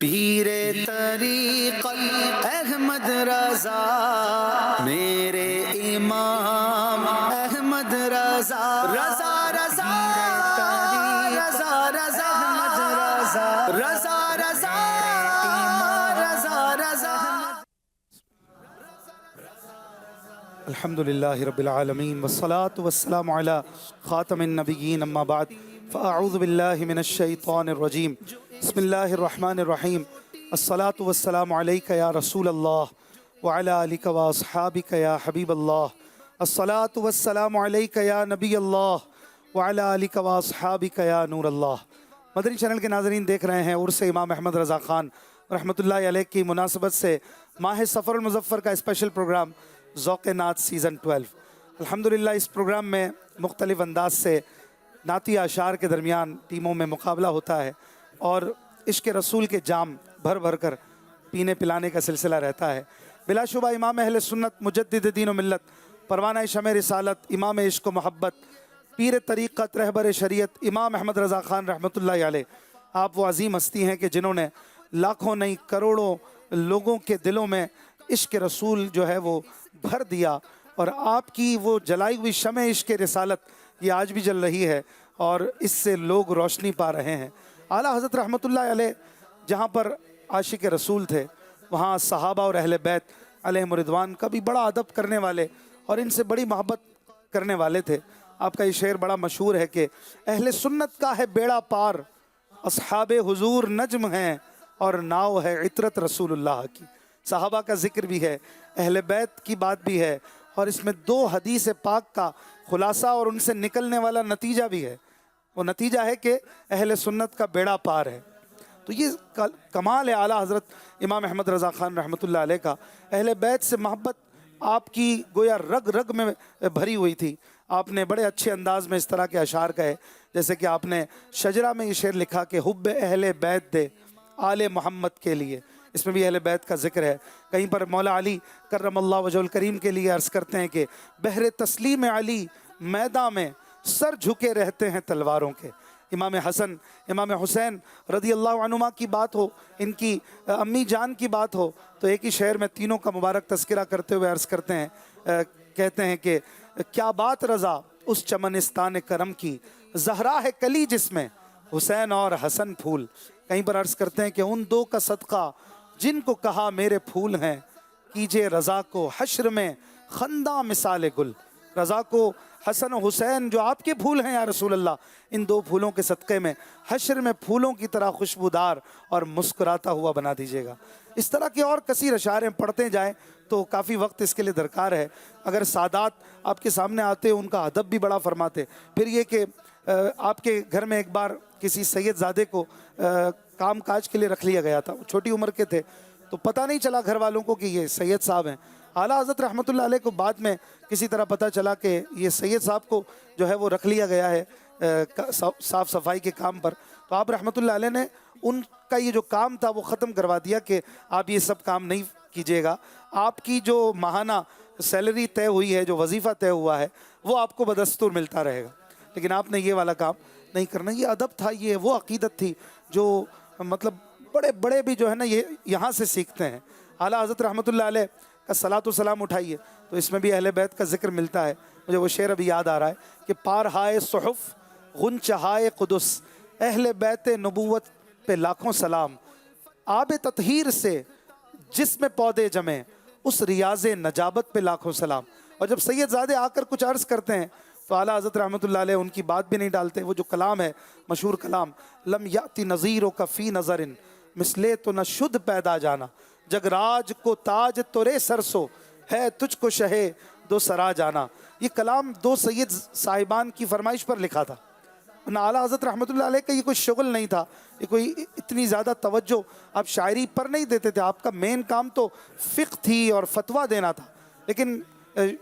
پیر طریقت احمد رضا میرے امام احمد رضا رضا رضا رضا رضا رضا رضا رضا رضا رضا الحمدللہ رب العالمین والصلاة والسلام علی خاتم النبیین اما بعد فاعوذ باللہ من الشیطان الرجیم بسم اللہ الرحمن الرحیم الصلاة والسلام علیک یا رسول اللہ وعلی آلک واصحابک یا حبیب اللہ الصلاة والسلام علیک یا نبی اللہ وعلی آلک واصحابک یا نور اللہ۔ مدنی چینل کے ناظرین دیکھ رہے ہیں عرس امام احمد رضا خان رحمۃ اللہ علیہ کی مناسبت سے ماہ سفر المظفر کا اسپیشل پروگرام ذوق نعت سیزن 12۔ الحمدللہ اس پروگرام میں مختلف انداز سے نعتی اشعار کے درمیان ٹیموں میں مقابلہ ہوتا ہے اور عشق رسول کے جام بھر بھر کر پینے پلانے کا سلسلہ رہتا ہے۔ بلا شبہ امام اہل سنت مجدد دین و ملت پروانہ شمع رسالت امام عشق و محبت پیر طریقت رہبر شریعت امام احمد رضا خان رحمۃ اللہ علیہ، آپ وہ عظیم ہستی ہیں کہ جنہوں نے لاکھوں نہیں کروڑوں لوگوں کے دلوں میں عشق رسول جو ہے وہ بھر دیا، اور آپ کی وہ جلائی ہوئی شمع عشق رسالت یہ آج بھی جل رہی ہے اور اس سے لوگ روشنی پا رہے ہیں۔ اعلیٰ حضرت رحمۃ اللہ علیہ جہاں پر عاشق رسول تھے وہاں صحابہ اور اہل بیت علیہم رضوان کا بھی بڑا ادب کرنے والے اور ان سے بڑی محبت کرنے والے تھے۔ آپ کا یہ شعر بڑا مشہور ہے کہ اہل سنت کا ہے بیڑا پار، اصحاب حضور نجم ہیں اور ناؤ ہے عطرت رسول اللہ کی۔ صحابہ کا ذکر بھی ہے، اہل بیت کی بات بھی ہے، اور اس میں دو حدیث پاک کا خلاصہ اور ان سے نکلنے والا نتیجہ بھی ہے۔ وہ نتیجہ ہے کہ اہل سنت کا بیڑا پار ہے۔ تو یہ کمال ہے اعلیٰ حضرت امام احمد رضا خان رحمۃ اللہ علیہ کا۔ اہل بیت سے محبت آپ کی گویا رگ رگ میں بھری ہوئی تھی۔ آپ نے بڑے اچھے انداز میں اس طرح کے اشعار کہے، جیسے کہ آپ نے شجرہ میں یہ شعر لکھا کہ حب اہل بیت دے آل محمد کے لیے، اس میں بھی اہل بیت کا ذکر ہے۔ کہیں پر مولا علی کرم اللہ وجہ الکریم کے لیے عرض کرتے ہیں کہ بحر تسلیم علی میدان میں سر جھکے رہتے ہیں تلواروں کے۔ امام حسن امام حسین رضی اللہ عنہما کی بات ہو، ان کی امی جان کی بات ہو، تو ایک ہی شعر میں تینوں کا مبارک تذکرہ کرتے ہوئے عرض کرتے ہیں، کہتے ہیں کہ کیا بات رضا اس چمنستان کرم کی، زہرا ہے کلی جس میں حسین اور حسن پھول۔ کہیں پر عرض کرتے ہیں کہ ان دو کا صدقہ جن کو کہا میرے پھول ہیں، کیجئے رضا کو حشر میں خندہ مثال گل۔ رضا کو حسن و حسین جو آپ کے پھول ہیں یا رسول اللہ، ان دو پھولوں کے صدقے میں حشر میں پھولوں کی طرح خوشبودار اور مسکراتا ہوا بنا دیجیے گا۔ اس طرح کے اور کثیر اشعار پڑھتے جائیں تو کافی وقت اس کے لیے درکار ہے۔ اگر سادات آپ کے سامنے آتے ان کا ادب بھی بڑا فرماتے۔ پھر یہ کہ آپ کے گھر میں ایک بار کسی سید زادے کو کام کاج کے لیے رکھ لیا گیا تھا، وہ چھوٹی عمر کے تھے، تو پتہ نہیں چلا گھر والوں کو کہ یہ سید صاحب ہیں۔ اعلیٰ حضرت رحمۃ اللہ علیہ کو بعد میں کسی طرح پتہ چلا کہ یہ سید صاحب کو جو ہے وہ رکھ لیا گیا ہے صاف صفائی کے کام پر، تو آپ رحمۃ اللہ علیہ نے ان کا یہ جو کام تھا وہ ختم کروا دیا کہ آپ یہ سب کام نہیں کیجیے گا، آپ کی جو ماہانہ سیلری طے ہوئی ہے، جو وظیفہ طے ہوا ہے، وہ آپ کو بدستور ملتا رہے گا، لیکن آپ نے یہ والا کام نہیں کرنا۔ یہ ادب تھا، یہ وہ عقیدت تھی جو مطلب بڑے بڑے بھی جو ہے نا یہ یہاں سے سیکھتے ہیں۔ اعلیٰ حضرت رحمۃ اللہ علیہ کا صلاۃ و سلام اٹھائیے تو اس میں بھی اہل بیت کا ذکر ملتا ہے۔ مجھے وہ شعر ابھی یاد آ رہا ہے کہ پارہائے صحف غنچہائے قدس، اہل بیت نبوت پہ لاکھوں سلام، آب تطہیر سے جسم پودے جمیں، اس ریاض نجابت پہ لاکھوں سلام۔ اور جب سید زادے آ کر کچھ عرض کرتے ہیں تو اعلیٰ حضرت رحمۃ اللہ علیہ ان کی بات بھی نہیں ڈالتے۔ وہ جو کلام ہے مشہور کلام، لم یاتی نظیرو کا فی نظر مثلے تو نہ شد پیدا جانا، جگ راج کو تاج تورے سرسو ہے تجھ کو شہے دو سرا جانا۔ یہ کلام دو سید صاحبان کی فرمائش پر لکھا تھا۔ اعلیٰ حضرت رحمۃ اللہ علیہ کا یہ کوئی شغل نہیں تھا، یہ کوئی اتنی زیادہ توجہ آپ شاعری پر نہیں دیتے تھے، آپ کا مین کام تو فقہ تھی اور فتویٰ دینا تھا، لیکن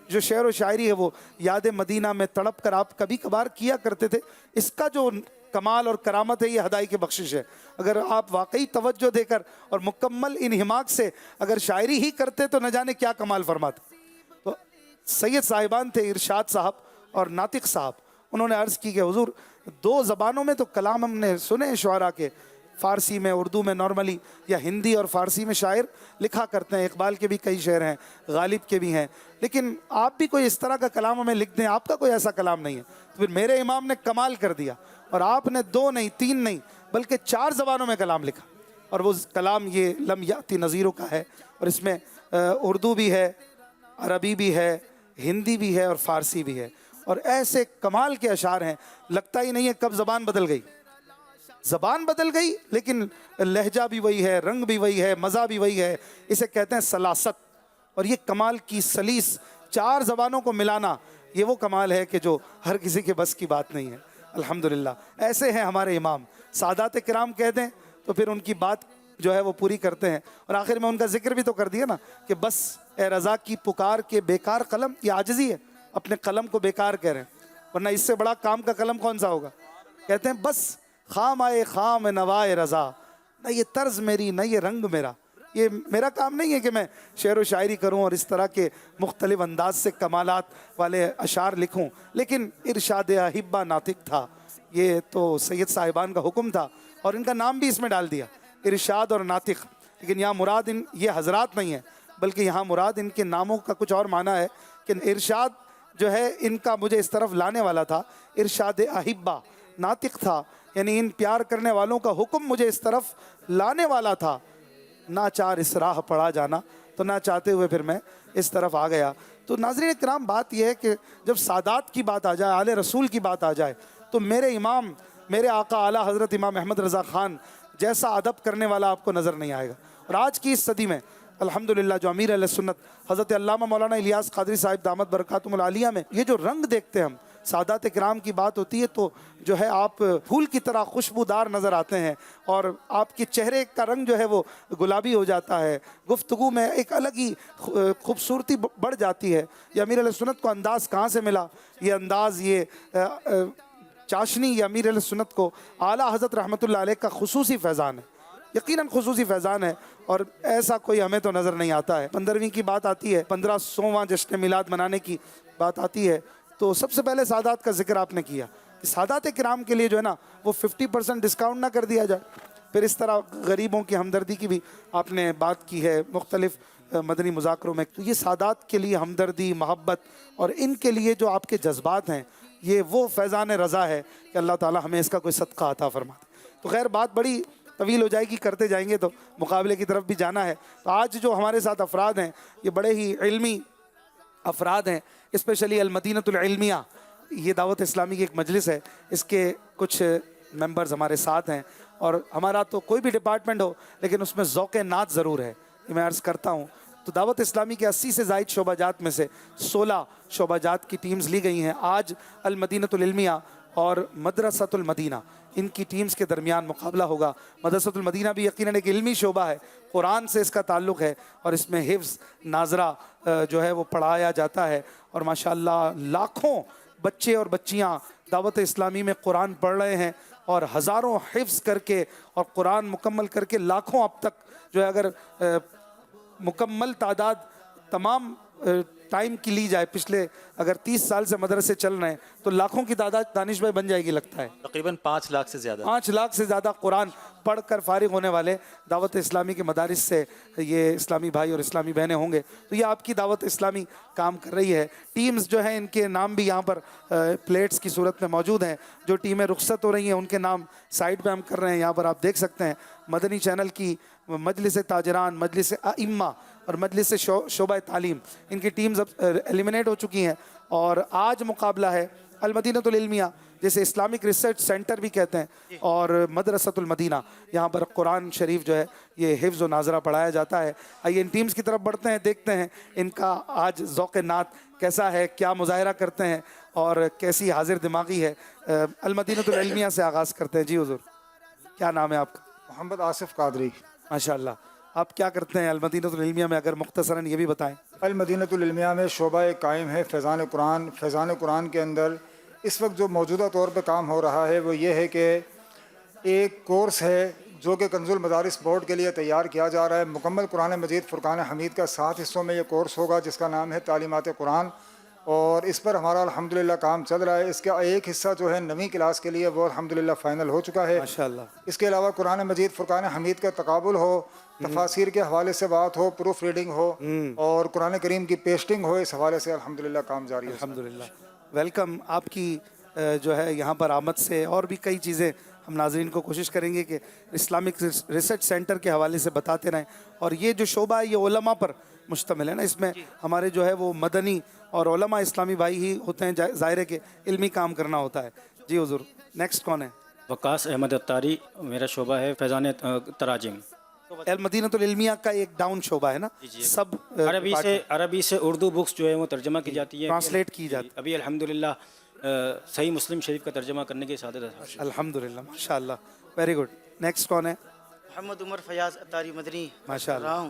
جو شعر و شاعری ہے وہ یاد مدینہ میں تڑپ کر آپ کبھی کبھار کیا کرتے تھے۔ اس کا جو کمال اور کرامت ہے یہ ہدائی کی بخشش ہے۔ اگر آپ واقعی توجہ دے کر اور مکمل انہماک سے اگر شاعری ہی کرتے تو نہ جانے کیا کمال فرماتے۔ تو سید صاحبان تھے ارشاد صاحب اور ناطق صاحب، انہوں نے عرض کی کہ حضور دو زبانوں میں تو کلام ہم نے سنے شعراء کے فارسی میں اردو میں نارملی یا ہندی اور فارسی میں شاعر لکھا کرتے ہیں، اقبال کے بھی کئی شعر ہیں، غالب کے بھی ہیں، لیکن آپ بھی کوئی اس طرح کا کلام ہمیں لکھ دیں، آپ کا کوئی ایسا کلام نہیں ہے۔ تو پھر میرے امام نے کمال کر دیا، اور آپ نے 2 نہیں 3 نہیں بلکہ 4 زبانوں میں کلام لکھا، اور وہ کلام یہ لم یاتی نظیروں کا ہے، اور اس میں اردو بھی ہے، عربی بھی ہے، ہندی بھی ہے اور فارسی بھی ہے، اور ایسے کمال کے اشعار ہیں، لگتا ہی نہیں ہے کب زبان بدل گئی۔ زبان بدل گئی لیکن لہجہ بھی وہی ہے، رنگ بھی وہی ہے، مزہ بھی وہی ہے، اسے کہتے ہیں سلاست۔ اور یہ کمال کی سلیس 4 زبانوں کو ملانا، یہ وہ کمال ہے کہ جو ہر کسی کے بس کی بات نہیں ہے۔ الحمدللہ ایسے ہیں ہمارے امام، سادات کرام کہہ دیں تو پھر ان کی بات جو ہے وہ پوری کرتے ہیں، اور آخر میں ان کا ذکر بھی تو کر دیا نا کہ بس اے رضا کی پکار کے بیکار قلم، یہ عاجزی ہے، اپنے قلم کو بیکار کہہ رہے ہیں، ورنہ اس سے بڑا کام کا قلم کون سا ہوگا۔ کہتے ہیں بس خام آئے خام نوائے رضا، نہ یہ طرز میری نہ یہ رنگ میرا، یہ میرا کام نہیں ہے کہ میں شعر و شاعری کروں اور اس طرح کے مختلف انداز سے کمالات والے اشعار لکھوں، لیکن ارشاد احبہ ناطق تھا، یہ تو سید صاحبان کا حکم تھا، اور ان کا نام بھی اس میں ڈال دیا ارشاد اور ناطق، لیکن یہاں مراد یہ حضرات نہیں ہے، بلکہ یہاں مراد ان کے ناموں کا کچھ اور معنی ہے کہ ارشاد جو ہے ان کا مجھے اس طرف لانے والا تھا، ارشاد احبہ، ناطق تھا یعنی ان پیار کرنے والوں کا حکم مجھے اس طرف لانے والا تھا، ناچار اس راہ پڑا جانا، تو نہ چاہتے ہوئے پھر میں اس طرف آ گیا۔ تو ناظرین کرام بات یہ ہے کہ جب سادات کی بات آ جائے، آل رسول کی بات آ جائے، تو میرے امام، میرے آقا اعلیٰ حضرت امام احمد رضا خان جیسا ادب کرنے والا آپ کو نظر نہیں آئے گا۔ اور آج کی اس صدی میں الحمدللہ جو امیر اہل سنت حضرت علامہ مولانا الیاس قادری صاحب دامت برکاتہم العالیہ میں یہ جو رنگ دیکھتے ہیں ہم، سادات کرام کی بات ہوتی ہے تو جو ہے آپ پھول کی طرح خوشبودار نظر آتے ہیں، اور آپ کے چہرے کا رنگ جو ہے وہ گلابی ہو جاتا ہے، گفتگو میں ایک الگ ہی خوبصورتی بڑھ جاتی ہے۔ یہ امیر اہل سنت کو انداز کہاں سے ملا؟ یہ انداز، یہ چاشنی، یہ امیر اہل سنت کو اعلیٰ حضرت رحمۃ اللہ علیہ کا خصوصی فیضان ہے، یقیناً خصوصی فیضان ہے، اور ایسا کوئی ہمیں تو نظر نہیں آتا ہے۔ 15ویں کی بات آتی ہے، 1500واں جشن میلاد منانے کی بات آتی ہے، تو سب سے پہلے سادات کا ذکر آپ نے کیا کہ سادات کرام کے لیے جو ہے نا وہ 50% ڈسکاؤنٹ نہ کر دیا جائے، پھر اس طرح غریبوں کی ہمدردی کی بھی آپ نے بات کی ہے مختلف مدنی مذاکروں میں۔ تو یہ سادات کے لیے ہمدردی، محبت اور ان کے لیے جو آپ کے جذبات ہیں، یہ وہ فیضان رضا ہے کہ اللہ تعالی ہمیں اس کا کوئی صدقہ عطا فرما دے۔ تو خیر بات بڑی طویل ہو جائے گی، کرتے جائیں گے تو مقابلے کی طرف بھی جانا ہے۔ تو آج جو ہمارے ساتھ افراد ہیں یہ بڑے ہی علمی افراد ہیں، اسپیشلی المدینۃ العلمیہ، یہ دعوت اسلامی کی ایک مجلس ہے، اس کے کچھ ممبرز ہمارے ساتھ ہیں، اور ہمارا تو کوئی بھی ڈپارٹمنٹ ہو لیکن اس میں ذوق نعت ضرور ہے، یہ میں عرض کرتا ہوں۔ تو دعوت اسلامی کے 80 سے زائد شعبہ جات میں سے 16 شعبہ جات کی ٹیمز لی گئی ہیں۔ آج المدینۃ العلمیہ اور مدرسۃ المدینہ ان کی ٹیمز کے درمیان مقابلہ ہوگا۔ مدرسۃ المدینہ بھی یقیناً ایک علمی شعبہ ہے، قرآن سے اس کا تعلق ہے، اور اس میں حفظ ناظرہ جو ہے وہ پڑھایا جاتا ہے، اور ماشاءاللہ لاکھوں بچے اور بچیاں دعوت اسلامی میں قرآن پڑھ رہے ہیں، اور ہزاروں حفظ کر کے اور قرآن مکمل کر کے لاکھوں اب تک جو ہے اگر مکمل تعداد تمام ٹائم کی لی جائے، پچھلے اگر 30 سال سے مدرسے چل رہے ہیں تو لاکھوں کی تعداد دانش بھائی بن جائے گی لگتا ہے، تقریباً 5 لاکھ سے زیادہ 5 لاکھ سے زیادہ قرآن پڑھ کر فارغ ہونے والے دعوت اسلامی کے مدارس سے یہ اسلامی بھائی اور اسلامی بہنیں ہوں گے۔ تو یہ آپ کی دعوت اسلامی کام کر رہی ہے۔ ٹیمز جو ہیں ان کے نام بھی یہاں پر پلیٹس کی صورت میں موجود ہیں، جو ٹیمیں رخصت ہو رہی ہیں ان کے نام سائٹ پہ ہم کر رہے ہیں، یہاں پر آپ دیکھ سکتے ہیں۔ مدنی چینل کی مجلس تاجران، مجلس ائمہ اور مجلس شعبہ تعلیم، ان کی ٹیمز اب ایلیمنیٹ ہو چکی ہیں، اور آج مقابلہ ہے المدینۃ العلمیہ جیسے اسلامک ریسرچ سینٹر بھی کہتے ہیں، اور مدرسۃ المدینہ، یہاں پر قرآن شریف جو ہے یہ حفظ و ناظرہ پڑھایا جاتا ہے۔ آئیے ان ٹیمز کی طرف بڑھتے ہیں، دیکھتے ہیں ان کا آج ذوق نعت کیسا ہے، کیا مظاہرہ کرتے ہیں اور کیسی حاضر دماغی ہے۔ المدینۃ العلمیہ سے آغاز کرتے ہیں۔ جی حضور، کیا نام ہے آپ کا؟ محمد آصف قادری۔ ماشاءاللہ، آپ کیا کرتے ہیں المدینۃ العلمیہ میں، اگر مختصراً یہ بھی بتائیں۔ المدینۃ العلمیہ میں شعبہ قائم ہے فیضان قرآن۔ فیضان قرآن کے اندر اس وقت جو موجودہ طور پہ کام ہو رہا ہے وہ یہ ہے کہ ایک کورس ہے جو کہ کنز المدارس بورڈ کے لیے تیار کیا جا رہا ہے۔ مکمل قرآن مجید فرقان حمید کا 7 حصوں میں یہ کورس ہوگا، جس کا نام ہے تعلیمات قرآن۔ اور اس پر ہمارا الحمدللہ کام چل رہا ہے. اس کا ایک حصہ جو ہے 9ویں کلاس کے لیے وہ الحمدللہ فائنل ہو چکا ہے. ماشاءاللہ. اس کے علاوہ قرآن مجید فرقان حمید کا تقابل ہو, تفاسیر کے حوالے سے بات ہو, پروف ریڈنگ ہو اور قرآن کریم کی پیسٹنگ ہو, اس حوالے سے الحمدللہ کام جاری ہے. الحمدللہ. ویلکم. آپ کی جو ہے یہاں پر آمد سے اور بھی کئی چیزیں ہم ناظرین کو کوشش کریں گے کہ اسلامک ریسرچ سینٹر کے حوالے سے بتاتے رہیں. اور یہ جو شعبہ ہے یہ علماء پر مشتمل ہے نا, اس میں ہمارے جو ہے وہ مدنی اور علماء اسلامی بھائی ہی ہوتے ہیں, ظاہر ہے کہ علمی کام کرنا ہوتا ہے. جی حضور, نیکسٹ کون ہے؟ وقاص احمد اتاری. میرا شعبہ ہے فیضان تراجم. المدینۃ العلمیہ کا ایک ڈاؤن شعبہ ہے نا, سب عربی سے اردو بکس جو ہے وہ ترجمہ کی جاتی ہے, ٹرانسلیٹ کی جاتی ہے. ابھی الحمدللہ صحیح مسلم شریف کا ترجمہ کرنے کی سعادت ہے. الحمدللہ, ماشاءاللہ, ویری گڈ. نیکسٹ کون ہے؟ محمد عمر فیاض اتاری مدنی. ماشاءاللہ.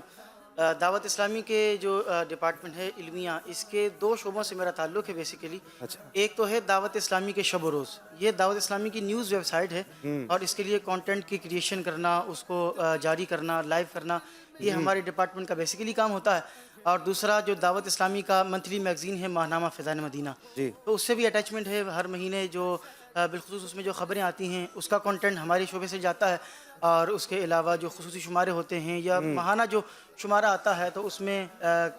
دعوت اسلامی کے جو ڈپارٹمنٹ ہے علمیہ, اس کے 2 شعبوں سے میرا تعلق ہے بیسیکلی. اچھا. ایک تو ہے دعوت اسلامی کے شب و روز, یہ دعوت اسلامی کی نیوز ویب سائٹ ہے اور اس کے لیے کانٹینٹ کی کریشن کرنا, اس کو جاری کرنا, لائیو کرنا, یہ ہمارے ڈپارٹمنٹ کا بیسیکلی کام ہوتا ہے. اور دوسرا جو دعوت اسلامی کا منتھلی میگزین ہے ماہنامہ فیضان مدینہ, تو اس سے بھی اٹیچمنٹ ہے. ہر مہینے جو بالخصوص اس میں جو خبریں آتی ہیں اس کا کنٹینٹ ہمارے شعبے سے جاتا ہے. اور اس کے علاوہ جو خصوصی شمارے ہوتے ہیں یا ماہانہ جو شمارہ آتا ہے تو اس میں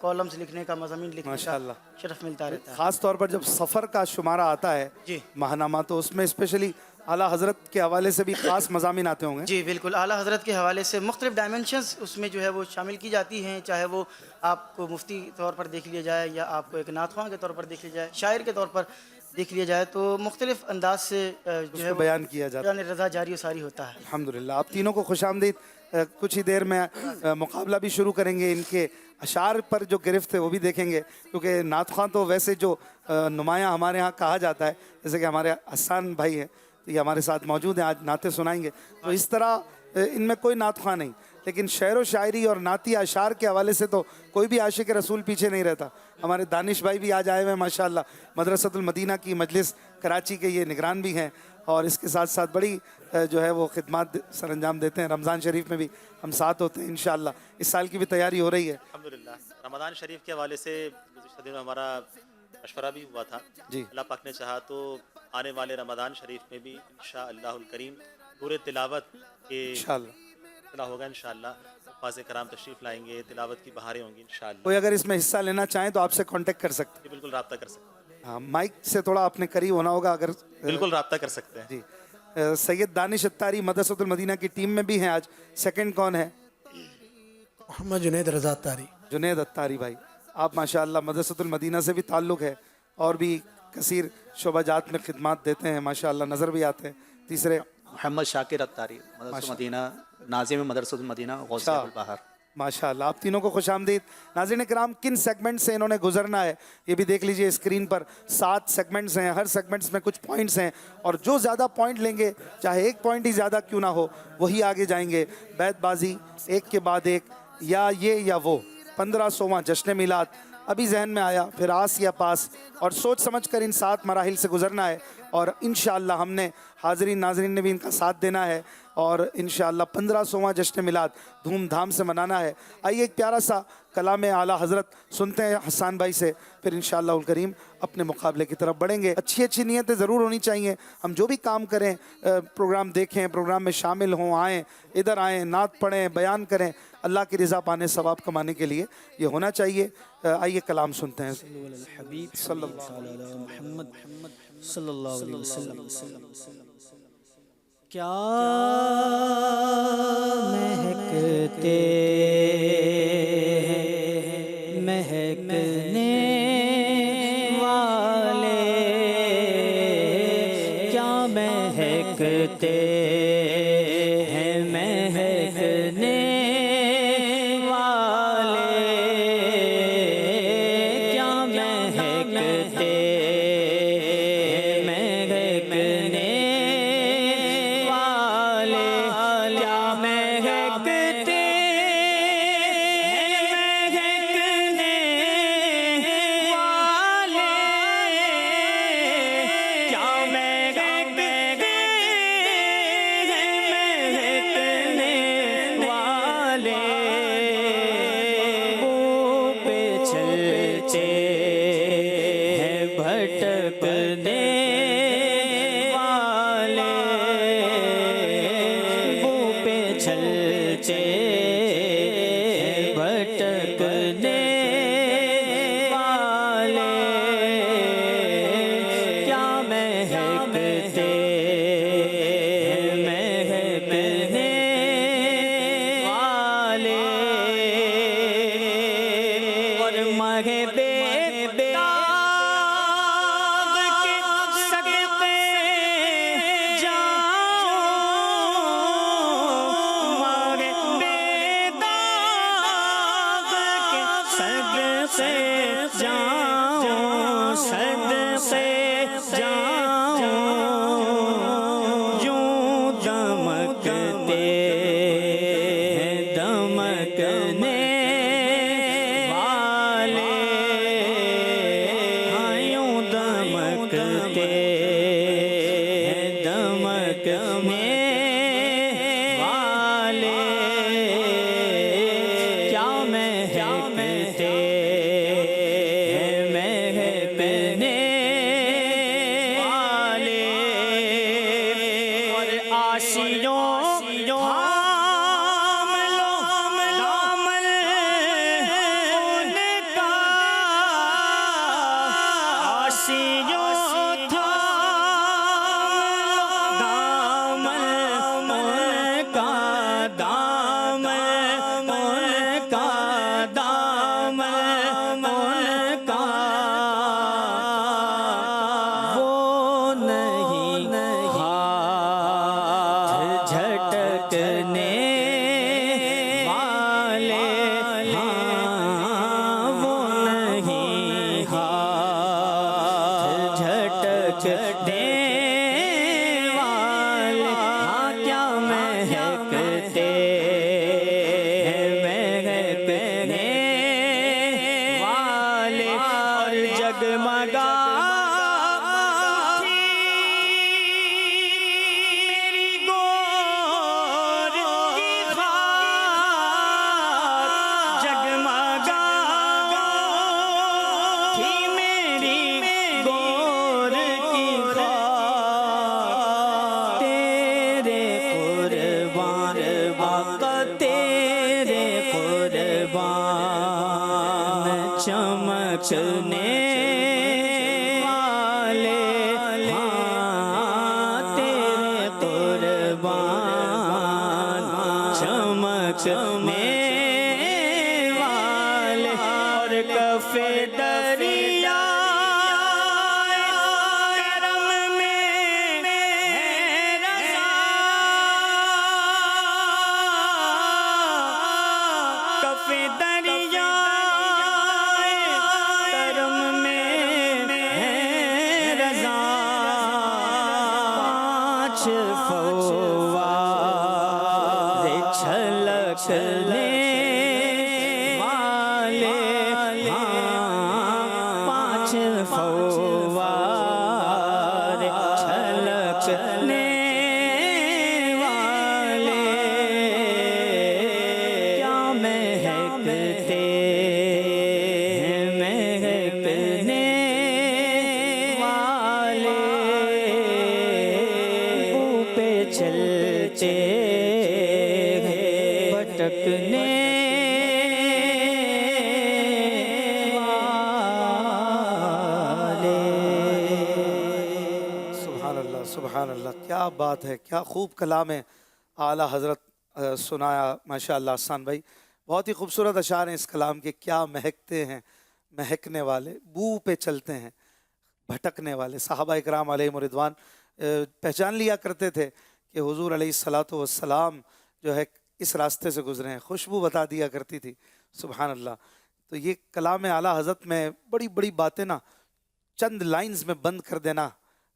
کالمز لکھنے کا, مضامین لکھنے کا شرف ملتا رہتا ہے. خاص طور پر جب سفر کا شمارہ آتا ہے جی ماہنامہ, تو اس میں اسپیشلی اعلیٰ حضرت کے حوالے سے بھی خاص مضامین آتے ہوں گے. جی بالکل, اعلیٰ حضرت کے حوالے سے مختلف ڈائمنشنز اس میں جو ہے وہ شامل کی جاتی ہیں, چاہے وہ آپ کو مفتی طور پر دیکھ لیا جائے یا آپ کو ایک نعت خواں کے طور پر دیکھ لیا جائے, شاعر کے طور پر دیکھ لیا جائے, تو مختلف انداز سے جو ہے بیان کیا جاتا ہے. بیان رضا جاری و ساری ہوتا ہے. الحمدللہ. آپ تینوں کو خوش آمدید. کچھ ہی دیر میں مقابلہ بھی شروع کریں گے. ان کے اشعار پر جو گرفت ہے وہ بھی دیکھیں گے, کیونکہ نعت خواں تو ویسے جو نمایاں ہمارے ہاں کہا جاتا ہے, جیسے کہ ہمارے حسان بھائی ہیں, یہ ہمارے ساتھ موجود ہیں, آج نعتیں سنائیں گے. تو اس طرح ان میں کوئی نعت خواں نہیں, لیکن شعر و شاعری اور نعتی اشعار کے حوالے سے تو کوئی بھی عاشق رسول پیچھے نہیں رہتا. ہمارے دانش بھائی بھی آج آئے ہوئے ہیں ماشاءاللہ, مدرسۃ المدینہ کی مجلس کراچی کے یہ نگران بھی ہیں, اور اس کے ساتھ ساتھ بڑی جو ہے وہ خدمات سر انجام دیتے ہیں. رمضان شریف میں بھی ہم ساتھ ہوتے ہیں انشاءاللہ. اس سال کی بھی تیاری ہو رہی ہے. الحمدللہ. رمضان شریف کے حوالے سے گزشتہ دنوں ہمارا مشورہ بھی ہوا تھا. جی. اللہ پاک نے چاہا تو آنے والے رمضان شریف میں بھی انشاءاللہ الکریم پورے تلاوت کے انشاءاللہ ہوگا. انشاءاللہ حفاظ کرام تشریف لائیں گے, تلاوت کی بہاریں ہوں گی انشاءاللہ. کوئی اگر اس میں حصہ لینا چاہیں تو آپ سے کانٹیکٹ کر سکتے جی بالکل رابطہ کر سکتے ہیں. ہیں. مائک سے تھوڑا اپنے قریب ہونا ہوگا اگر. بالکل رابطہ کر سکتے ہیں. جی. سید دانش اتاری مدرسۃ المدینہ کی ٹیم میں بھی ہیں آج. سیکنڈ کون ہے؟ محمد جنید رضا اتاری. جنید اتاری بھائی, آپ ماشاءاللہ مدرسۃ المدینہ سے بھی تعلق ہے اور بھی کثیر شعبہ جات میں خدمات دیتے ہیں ماشاءاللہ, نظر بھی آتے ہیں. تیسرے محمد شاکر اتاری مدرسہ مدینہ, ناظم مدرسہ المدینہ غوث البحر. ماشاءاللہ. آپ تینوں کو خوش آمدید. ناظرین کرام, کن سیگمنٹ سے انہوں نے گزرنا ہے یہ بھی دیکھ لیجئے اسکرین پر. 7 سیگمنٹس ہیں, ہر سیگمنٹس میں کچھ پوائنٹس ہیں, اور جو زیادہ پوائنٹ لیں گے, چاہے ایک پوائنٹ ہی زیادہ کیوں نہ ہو, وہی آگے جائیں گے. بیت بازی ایک کے بعد ایک, یا یہ یا وہ. 1500واں جشن میلاد ابھی ذہن میں آیا, پھر آس یا پاس, اور سوچ سمجھ کر ان 7 مراحل سے گزرنا ہے. اور انشاءاللہ ہم نے حاضرین ناظرین نے بھی ان کا ساتھ دینا ہے, اور انشاءاللہ 1500واں جشن میلاد دھوم دھام سے منانا ہے. آئیے ایک پیارا سا کلام اعلیٰ حضرت سنتے ہیں حسان بھائی سے, پھر انشاءاللہ الکریم اپنے مقابلے کی طرف بڑھیں گے. اچھی نیتیں ضرور ہونی چاہیے. ہم جو بھی کام کریں, پروگرام دیکھیں, پروگرام میں شامل ہوں, آئیں, ادھر آئیں, نعت پڑھیں, بیان کریں, اللہ کی رضا پانے, ثواب کمانے کے لیے یہ ہونا چاہیے. آئیے کلام سنتے ہیں. حبیب صلی اللہ علیہ محمد صلی اللہ علیہ وسلم. کیا مہکتے مہکنے والے, کیا مہکتے ہیں مہکنے والے, کیا مہکتے مہکنے والے, کیا مہکتے صدقے جاؤں صدقے جاؤں یوں دمکتے ہیں دمکنے والے ہاں یوں دمکتے ہیں دمکنے والے کیا مہکتے ہیں مہکنے والے اور آشیوں تھام لو دامن ان کا آشیوں تھام دامن ان کا دامن ان کا دامن ان کا وہ نہیں ہاتھ جھٹکنے والے ہاں وہ نہیں ہاتھ جھٹکنے والے ہاں کیا مہکتے ہیں مہکنے والے اور جگمگا میری گور کی خاک جگمگا تھی میری گور کی خاک تیرے قربان آقا تیرے قربان چمکنے والے ہاں تیرے قربان چمکنے والے اور کف دریا کرم میں ہے رضا کف دریا کرم میں ہے رضا پانچ فوار چھلکنے والے ہاں پانچ فوار چھلکنے والے کیا مہکتے ہیں مہکنے والے منہ پہ چلتے ہیں بھٹکنے والے سبحان اللہ سبحان اللہ، کیا بات ہے، کیا خوب کلام ہے اعلیٰ حضرت سنایا ماشاء اللہ حسان بھائی، بہت ہی خوبصورت اشعار ہیں اس کلام کے. کیا مہکتے ہیں مہکنے والے، بو پہ چلتے ہیں بھٹکنے والے. صحابہ اکرام علیہم رضوان پہچان لیا کرتے تھے کہ حضور علیہ الصلاۃ والسلام جو ہے اس راستے سے گزرے ہیں، خوشبو بتا دیا کرتی تھی. سبحان اللہ. تو یہ کلام اعلیٰ حضرت میں بڑی بڑی باتیں نا چند لائنز میں بند کر دینا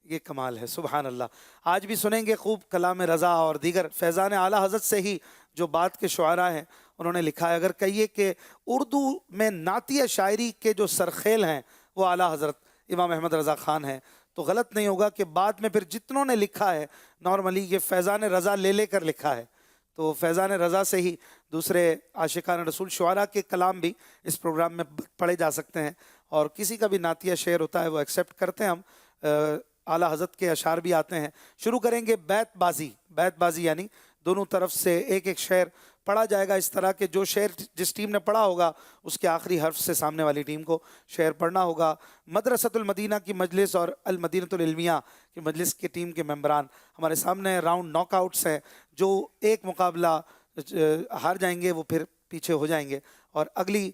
یہ کمال ہے. سبحان اللہ. آج بھی سنیں گے خوب کلام رضا اور دیگر فیضان اعلیٰ حضرت سے ہی جو بات کے شعراء ہیں انہوں نے لکھا ہے. اگر کہیے کہ اردو میں نعتیہ شاعری کے جو سرخیل ہیں وہ اعلیٰ حضرت امام احمد رضا خان ہیں تو غلط نہیں ہوگا کہ بعد میں پھر جتنوں نے لکھا ہے نارملی یہ فیضان رضا لے کر لکھا ہے. تو فیضان رضا سے ہی دوسرے عاشقان رسول شعراء کے کلام بھی اس پروگرام میں پڑھے جا سکتے ہیں، اور کسی کا بھی نعتیہ شعر ہوتا ہے وہ ایکسیپٹ کرتے ہیں ہم. اعلیٰ حضرت کے اشعار بھی آتے ہیں. شروع کریں گے بیت بازی یعنی دونوں طرف سے ایک ایک شعر پڑھا جائے گا اس طرح کہ جو شعر جس ٹیم نے پڑھا ہوگا اس کے آخری حرف سے سامنے والی ٹیم کو شعر پڑھنا ہوگا. مدرسۃ المدینہ کی مجلس اور المدینۃ العلمیہ کی مجلس کی ٹیم کے ممبران ہمارے سامنے راؤنڈ ناک آؤٹس ہیں. جو ایک مقابلہ ہار جائیں گے وہ پھر پیچھے ہو جائیں گے، اور اگلی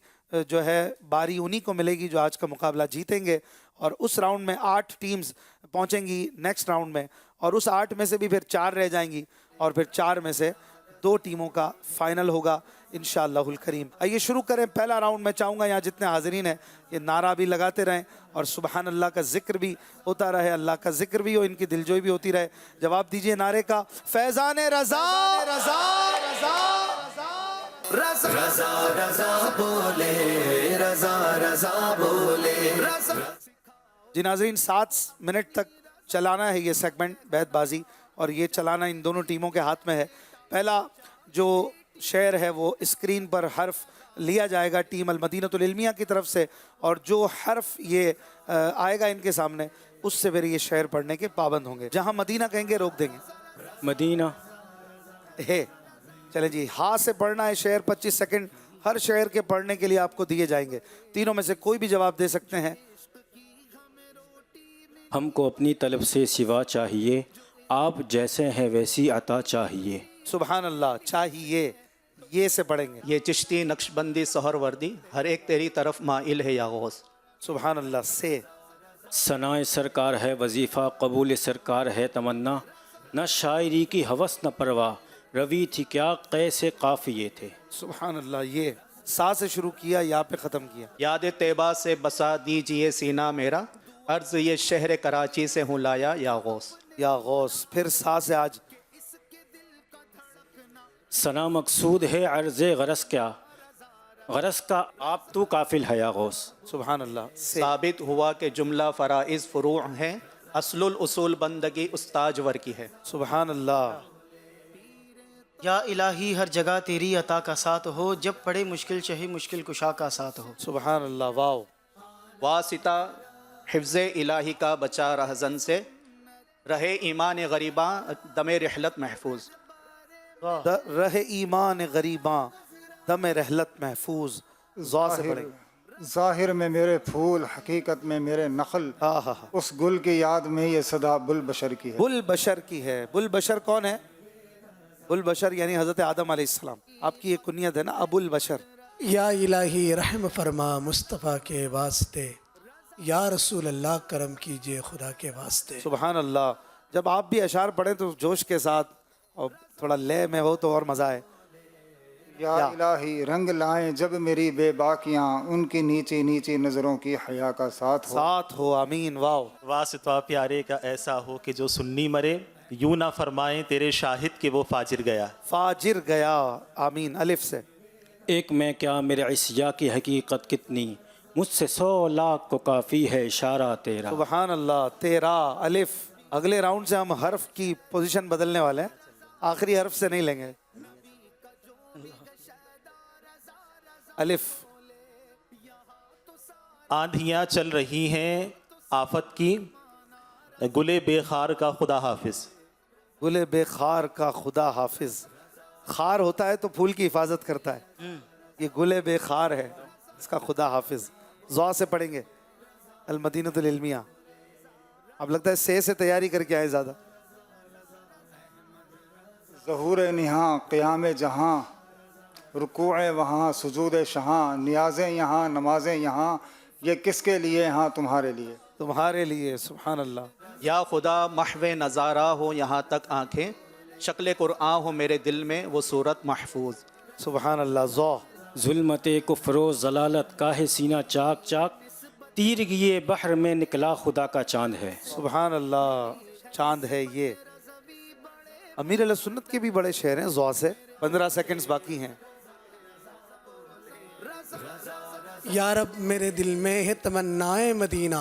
جو ہے باری انہی کو ملے گی جو آج کا مقابلہ جیتیں گے. اور اس راؤنڈ میں 8 ٹیمز پہنچیں گی نیکسٹ راؤنڈ میں، اور اس 8 میں سے بھی پھر 4 رہ جائیں گی، اور پھر 4 میں سے 2 ٹیموں کا فائنل ہوگا. انشاءاللہ الکریم. آئیے شروع کریں پہلا راؤنڈ. میں چاہوں گا یہاں جتنے حاضرین ہیں یہ نعرہ بھی لگاتے رہیں اور سبحان اللہ کا ذکر بھی ہوتا رہے, اللہ کا ذکر بھی ہو, ان کی دلجوئی بھی ہوتی رہے. جواب دیجئے نعرے کا. فیضان رضا رضا رضا رضا رضا رضا بولے, رضا رضا بولے, رضا. جی ناظرین 7 منٹ تک چلانا ہے یہ سیگمنٹ بیت بازی, اور یہ چلانا ان دونوں ٹیموں کے ہاتھ میں ہے. پہلا جو شعر ہے وہ اسکرین پر حرف لیا جائے گا ٹیم المدینہ العلمیہ کی طرف سے, اور جو حرف یہ آئے گا ان کے سامنے اس سے پھر یہ شعر پڑھنے کے پابند ہوں گے. جہاں مدینہ کہیں گے روک دیں گے. مدینہ. ہے چلیں جی, ہاں سے پڑھنا ہے شعر. 25 سیکنڈ ہر شعر کے پڑھنے کے لیے آپ کو دیے جائیں گے. تینوں میں سے کوئی بھی جواب دے سکتے ہیں. ہم کو اپنی طلب سے سوا چاہیے, آپ جیسے ہیں ویسی عطا چاہیے. سبحان اللہ. چاہیے یہ سے پڑھیں گے. یہ چشتی نقش بندی سہر وردی ہر ایک تیری طرف مائل ہے یا غوث. سبحان اللہ. سے ثنائے سرکار ہے وظیفہ, قبول سرکار ہے تمنا, نہ شاعری کی ہوس نہ پرواہ, روی تھی کیا قیس قافیے تھے. سبحان اللہ. یہ سا سے شروع کیا, یا پہ ختم کیا. یاد طیبہ سے بسا دیجئے سینہ میرا, عرض یہ شہر کراچی سے ہوں لایا یا غوث. یا غوث. پھر سا سے آج. ثنا مقصود ہے عرض غرض کیا, غرض کا آپ تو کافل ہے یا غوث. سبحان اللہ. سے ثابت ہوا کہ جملہ فرائض فروع ہیں, اصل الاصول بندگی استاجور کی ہے. سبحان اللہ. یا الہی ہر جگہ تیری عطا کا ساتھ ہو, جب پڑے مشکل چہی مشکل کشا کا ساتھ ہو. سبحان اللہ. واو. واسطہ حفظ الہی کا بچا رہزن سے, رہے ایمان غریباں دم رحلت محفوظ. رہ ایمان غریباں دم رحلت محفوظ. ضا سے پڑھیں گے. ظاہر میں میرے پھول, حقیقت میں میرے نخل, اس گل کی یاد میں یہ صدا بل بشر کی ہے. بل بشر کی ہے. بل بشر کون ہے؟ بل بشر یعنی حضرت آدم علیہ السلام. آپ کی ایک کنیت ہے نا ابو البشر. یا الہی رحم فرما مصطفیٰ کے واسطے, یا رسول اللہ کرم کیجئے خدا کے واسطے. سبحان اللہ. جب آپ بھی اشعار پڑھیں تو جوش کے ساتھ اور تھوڑا لے میں ہو تو اور مزہ ہے. یا الہی رنگ لائیں جب میری بے باکیاں, ان کی نیچی نیچی نظروں کی حیا کا ساتھ ہو. ساتھ ہو. آمین. واو. واسطہ پیارے کا ایسا ہو کہ جو سنی مرے, یوں نہ فرمائیں تیرے شاہد کہ وہ فاجر گیا. فاجر گیا. آمین. الف سے. ایک میں کیا میرے عصیہ کی حقیقت کتنی, مجھ سے 100 لاکھ کو کافی ہے اشارہ تیرا. سبحان اللہ. تیرا. الف. اگلے راؤنڈ سے ہم حرف کی پوزیشن بدلنے والے ہیں, آخری حرف سے نہیں لیں گے. الف. آندھیاں چل رہی ہیں آفت کی, گلے بے خار کا خدا حافظ. گل بے خار کا خدا حافظ. خار ہوتا ہے تو پھول کی حفاظت کرتا ہے, یہ گل بے خار ہے, اس کا خدا حافظ. ضا سے پڑھیں گے. المدینہ العلمیہ. اب لگتا ہے سے تیاری کر کے آئے زیادہ. ظہور نہاں قیام جہاں, رکوع وہاں سجود شہاں, نیازیں یہاں نمازیں یہاں, یہ کس کے لیے ہاں تمہارے لیے. تمہارے لیے. سبحان اللہ. یا خدا محو نظارہ ہو یہاں تک آنکھیں, شکل قرآن ہو میرے دل میں وہ صورت محفوظ. سبحان اللہ. ضا. ظلمت کفر و ضلالت کا ہے سینہ چاک چاک, تیرگی بحر میں نکلا خدا کا چاند ہے. سبحان اللہ. چاند ہے یہ. امیر علیہ سنت کے بھی بڑے شعر ہیں. ضا سے. 15 سیکنڈز باقی ہیں. یا رب میرے دل میں ہے تمنائے مدینہ,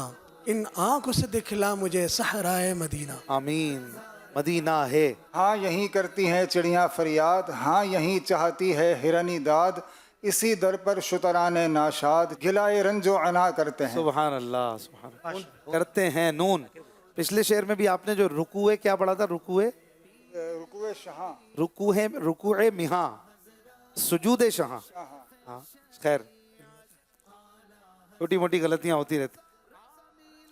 ان آنکھوں سے دکھلا مجھے صحرائے مدینہ. آمین. مدینہ ہے. ہاں یہیں کرتی ہیں چڑیاں فریاد, ہاں یہیں چاہتی ہے ہرنی داد, اسی در پر شتران ناشاد گلائے رنج و عنا کرتے ہیں. سبحان اللہ. سبحان اللہ. کرتے ہیں. نون. پچھلے شعر میں بھی آپ نے جو رکوع کیا پڑھا تھا, رکوع شہاں, رکوع مہاں, سجود شہاں. ہاں خیر, چھوٹی موٹی غلطیاں ہوتی رہتی.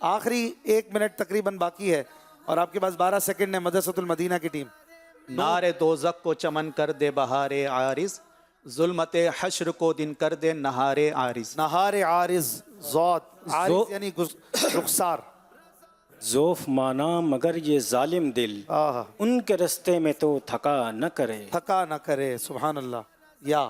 آخری 1 منٹ تقریباً باقی ہے اور آپ کے پاس 12 سیکنڈ ہے. مدرسۃ المدینہ کی ٹیم. نار دوزخ کو چمن کر دے بہار عارض, ظلمت حشر کو دن کر دے نہار عارض. نہار عارض. ذات. عارض یعنی رخسار. ذوف مانا مگر یہ ظالم دل, ان کے رستے میں تو تھکا نہ کرے. تھکا نہ کرے. سبحان اللہ. یا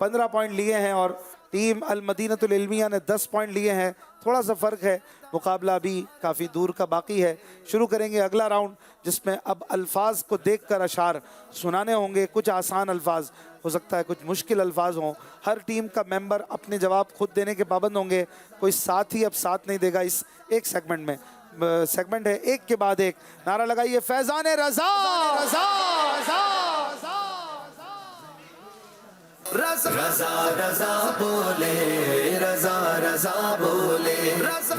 15 پوائنٹ لیے ہیں اور ٹیم المدینۃ العلمیہ نے 10 پوائنٹ لیے ہیں. تھوڑا سا فرق ہے, مقابلہ ابھی کافی دور کا باقی ہے. شروع کریں گے اگلا راؤنڈ جس میں اب الفاظ کو دیکھ کر اشعار سنانے ہوں گے. کچھ آسان الفاظ, ہو سکتا ہے کچھ مشکل الفاظ ہوں. ہر ٹیم کا ممبر اپنے جواب خود دینے کے پابند ہوں گے. کوئی ساتھی اب ساتھ نہیں دے گا اس ایک سیگمنٹ میں. سیگمنٹ ہے ایک کے بعد ایک. نعرہ لگائیے فیضان رضا. رضا رضا رضا بولے, رضا رضا بولے, رضا.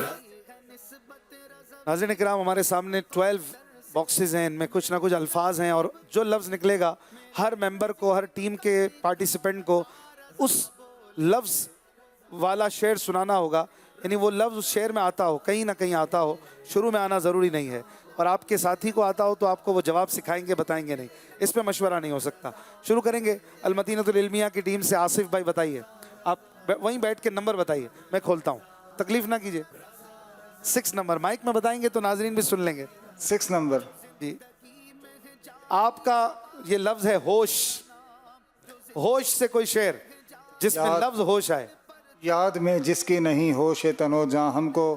ناظرین کرام, ہمارے سامنے 12 باکسز ہیں, ان میں کچھ نہ کچھ الفاظ ہیں اور جو لفظ نکلے گا ہر ممبر کو, ہر ٹیم کے پارٹیسپینٹ کو اس لفظ والا شعر سنانا ہوگا. یعنی وہ لفظ اس شعر میں آتا ہو, کہیں نہ کہیں آتا ہو, شروع میں آنا ضروری نہیں ہے. اور آپ کے ساتھی کو آتا ہو تو آپ کو وہ جواب سکھائیں گے, بتائیں گے نہیں, اس پہ مشورہ نہیں ہو سکتا. شروع کریں گے المدینۃ العلمیہ کی ٹیم سے. آصف بھائی بتائیے, آپ وہیں بیٹھ کے نمبر بتائیے, میں کھولتا ہوں, تکلیف نہ کیجیے. 6 نمبر مائک میں بتائیں گے تو ناظرین بھی سن لیں گے. 6 نمبر. جی, آپ کا یہ لفظ ہے ہوش. ہوش سے کوئی شعر جس میں لفظ ہوش آئے. یاد میں جس کی نہیں ہوش تنو جاں, ہم کو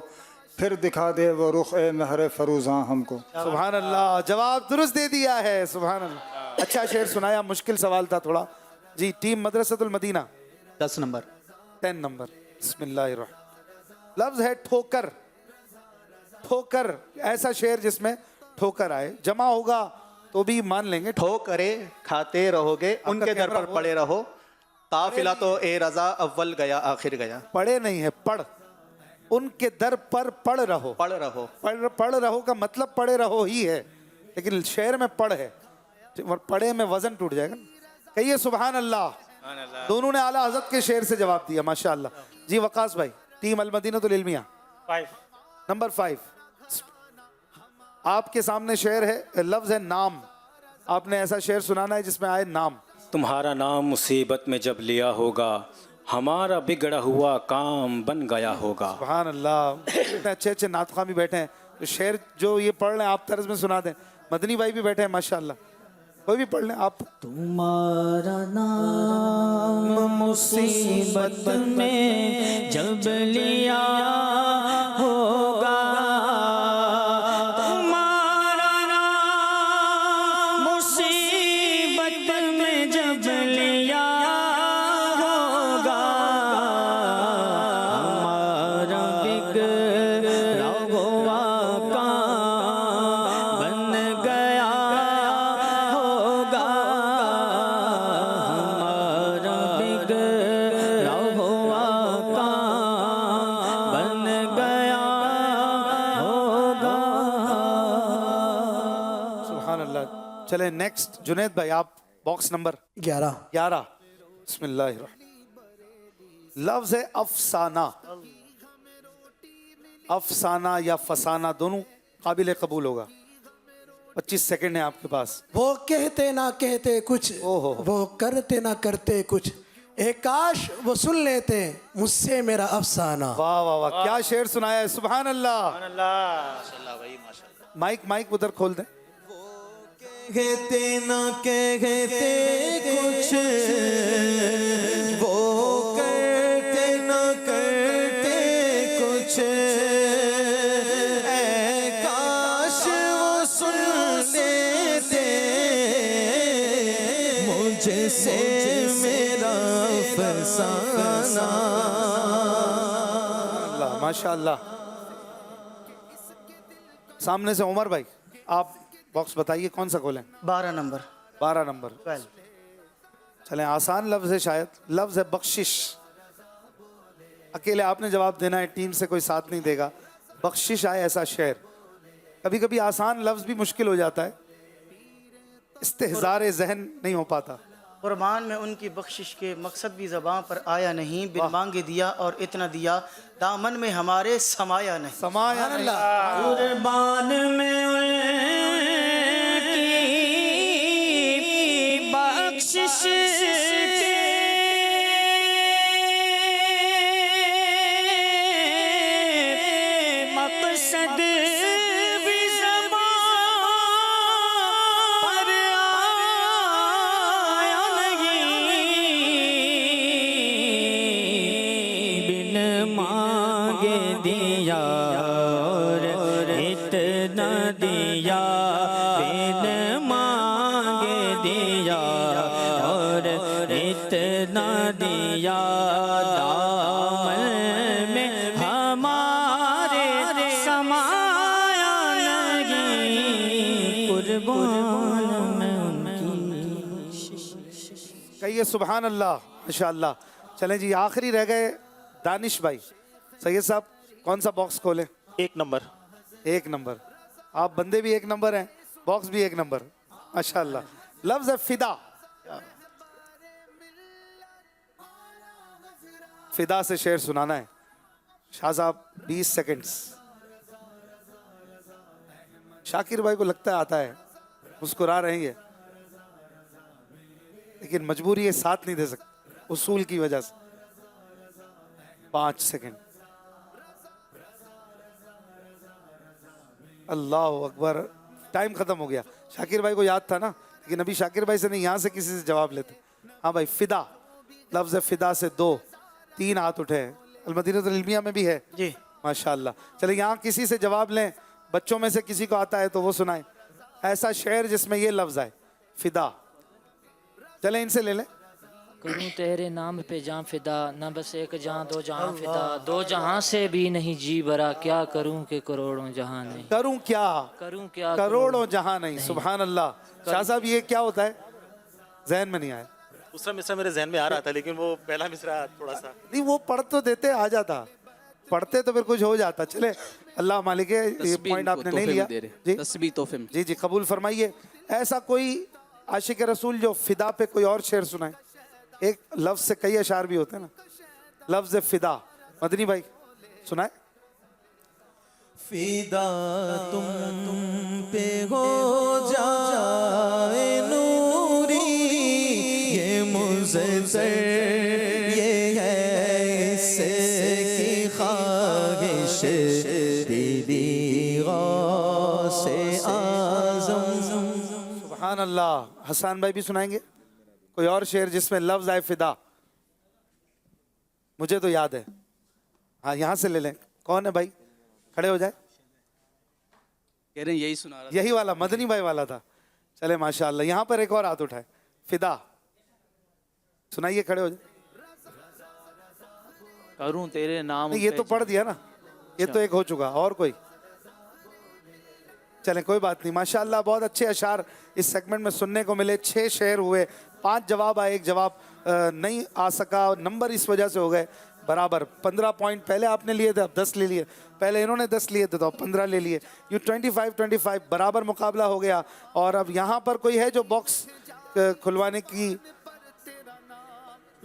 پھر دکھا دے وہ رخ اے مہر فروزاں ہم کو. سبحان اللہ, جواب درست دے دیا ہے. سبحان اللہ, اچھا شعر سنایا. مشکل سوال تھا تھوڑا. جی, ٹیم مدرسۃ المدینہ 10 نمبر. 10 نمبر. بسم اللہ الرحمن. لفظ ہے ٹھوکر. ٹھوکر ایسا شعر جس میں ٹھوکر آئے. جمع ہوگا تو بھی مان لیں گے. ٹھوکرے کھاتے رہو گے, ان کے در پر پڑے رہو. قافلہ تو اے رضا اول گیا آخر گیا. پڑھے نہیں ہے, پڑھ. ان کے در پر پڑھ رہو. پڑھ رہو. پڑھ رہو کا مطلب پڑھے رہو ہی ہے, لیکن شعر میں پڑھ ہے. پڑھے میں وزن ٹوٹ جائے گا. کہیے سبحان اللہ. دونوں نے اعلیٰ حضرت کے شعر سے جواب دیا, ماشاء اللہ. جی وقاص بھائی, ٹیم المدینۃ العلمیہ 5. نمبر 5. آپ کے سامنے شعر ہے, لفظ ہے نام. آپ نے ایسا شعر سنانا ہے جس میں آئے نام. تمہارا نام مصیبت میں جب لیا ہوگا, ہمارا بگڑا ہوا کام بن گیا ہوگا. سبحان اللہ. اتنے اچھے اچھے نعت خواں بھی بیٹھے ہیں. تو شعر جو یہ پڑھ لیں آپ طرز میں سنا دیں. مدنی بھائی بھی بیٹھے ہیں ماشاء اللہ, کوئی بھی پڑھ لیں آپ. تمہارا نام مصیبت میں جب لیا ہوگا, تمہارا نام مصیبت میں جب لیا ہوگا, ہمارا بگڑا ہوا کام بن گیا ہوگا, ہمارا بگڑا ہوا کام بن گیا ہوگا. سبحان اللہ. چلیں نیکسٹ جنید بھائی, آپ باکس نمبر 11. بسم اللہ الرحمن. لفظ ہے افسانہ. افسانہ یا فسانہ دونوں قابل قبول ہوگا. 25 سیکنڈ ہیں آپ کے پاس. وہ کہتے نہ کہتے کچھ, وہ کرتے نہ کرتے کچھ, اے کاش وہ سن لیتے مجھ سے میرا افسانہ. واہ واہ واہ, کیا شعر سنایا ہے. سبحان اللہ. مائک ادھر کھول دیں. کہتے نہ کہتے کچھ, وہ کرتے نہ کرتے کچھ, اے کاش وہ سن لیتے مجھ سے میرا افسانہ. اللہ ماشاء اللہ. سامنے سے عمر بھائی, آپ باکس بتائیے کون سا کھولیں. 12 نمبر. 12 نمبر. 12. چلیں, آسان لفظ ہے شاید. لفظ ہے بخشش. اکیلے آپ نے جواب دینا ہے, ٹیم سے کوئی ساتھ نہیں دے گا. بخشش آئے ایسا شعر. کبھی کبھی آسان لفظ بھی مشکل ہو جاتا ہے, استحضار ذہن نہیں ہو پاتا. قربان میں ان کی بخشش کے مقصد بھی زبان پر آیا نہیں, بن مانگے دیا اور اتنا دیا, دامن میں ہمارے سمایا نہیں. سمایا نہیں. قربان میں ان کی بخشش کے مقصد بھی زبان پر آیا نہیں, اتنا دیا دامن میں ہمارے سمایا نہیں قربان میں ان کی. کہیے سبحان اللہ ماشاءاللہ. چلیں جی آخری رہ گئے دانش بھائی. سید صاحب کون سا باکس کھولیں؟ 1 نمبر. 1 نمبر. آپ بندے بھی 1 نمبر ہیں, باکس بھی 1 نمبر ماشاءاللہ. لفظ ہے فدا. فدا سے شعر سنانا ہے. شاہ صاحب 20 سیکنڈز. شاکر بھائی کو لگتا ہے آتا ہے, مسکرا رہے ہیں لیکن مجبوری ہے, ساتھ نہیں دے سکتے اصول کی وجہ سے. 5 سیکنڈ. اللہ اکبر, ٹائم ختم ہو گیا. شاکر بھائی کو یاد تھا نا, لیکن ابھی شاکر بھائی سے نہیں, یہاں سے کسی سے جواب لیتے. ہاں بھائی فدا, لفظ فدا سے 2 3 ہاتھ اٹھے ہیں. المدینہ العلمیہ میں بھی ہے جی ماشاءاللہ. چلے یہاں کسی سے جواب لیں, بچوں میں سے کسی کو آتا ہے تو وہ سنائیں ایسا شعر جس میں یہ لفظ آئے فدا. چلیں ان سے لے لیں. کروں تیرے نام پہ جان فدا, نہ بس ایک جہاں دو جہاں فدا, 2 جہاں سے بھی نہیں جی برا, کیا کروں کہ کروڑوں جہاں نہیں. کروں کیا کروڑوں جہاں نہیں. سبحان اللہ. شاہ صاحب یہ کیا ہوتا ہے؟ ذہن میں نہیں آیا. دوسرا مصرع میرے ذہن میں آ رہا تھا لیکن وہ پہلا مصرع تھوڑا سا نہیں, وہ پڑھ تو دیتے آ جاتا, پڑھتے تو پھر کچھ ہو جاتا. چلے اللہ مالک ہے, یہ پوائنٹ آپ نے نہیں لیا. جی جی قبول فرمائیے. ایسا کوئی عاشق رسول جو فدا پہ کوئی اور شعر سنائے. ایک لفظ سے کئی اشعار بھی ہوتے ہیں نا. لفظ فدا, مدنی بھائی سنائے. فدا تم پہ ہو جائے نوری, یہ مزدر یہ ہے اس کی خواہش تیری غوث اعظم. سبحان اللہ. حسان بھائی بھی سنائیں گے کوئی اور شعر جس میں لفظ آئے فدا؟ مجھے تو یاد ہے. ہاں یہاں سے لے لیں. کون ہے بھائی؟ کھڑے ہو جائے. کہہ رہے ہیں یہی سنا رہا یہی والا مدنی بھائی والا تھا. چلے ماشاءاللہ. یہاں پر ایک اور ہاتھ اٹھائے. فدا سنائیے, کھڑے ہو جائے. کروں تیرے نام یہ تو پڑھ دیا نا, یہ تو ایک ہو چکا. اور کوئی؟ چلیں کوئی بات نہیں. ماشاءاللہ بہت اچھے اشعار اس سیگمنٹ میں سننے کو ملے. 6 شعر ہوئے, 5 جواب آئے, 1 جواب نہیں آ سکا. نمبر اس وجہ سے ہو گئے برابر. 15 پوائنٹ پہلے آپ نے لیے تھے, اب 10 لے لیے. پہلے انہوں نے 10 لیے تھے تو اب 15 لے لیے. یوں 25-25 برابر مقابلہ ہو گیا. اور اب یہاں پر کوئی ہے جو باکس کھلوانے کی؟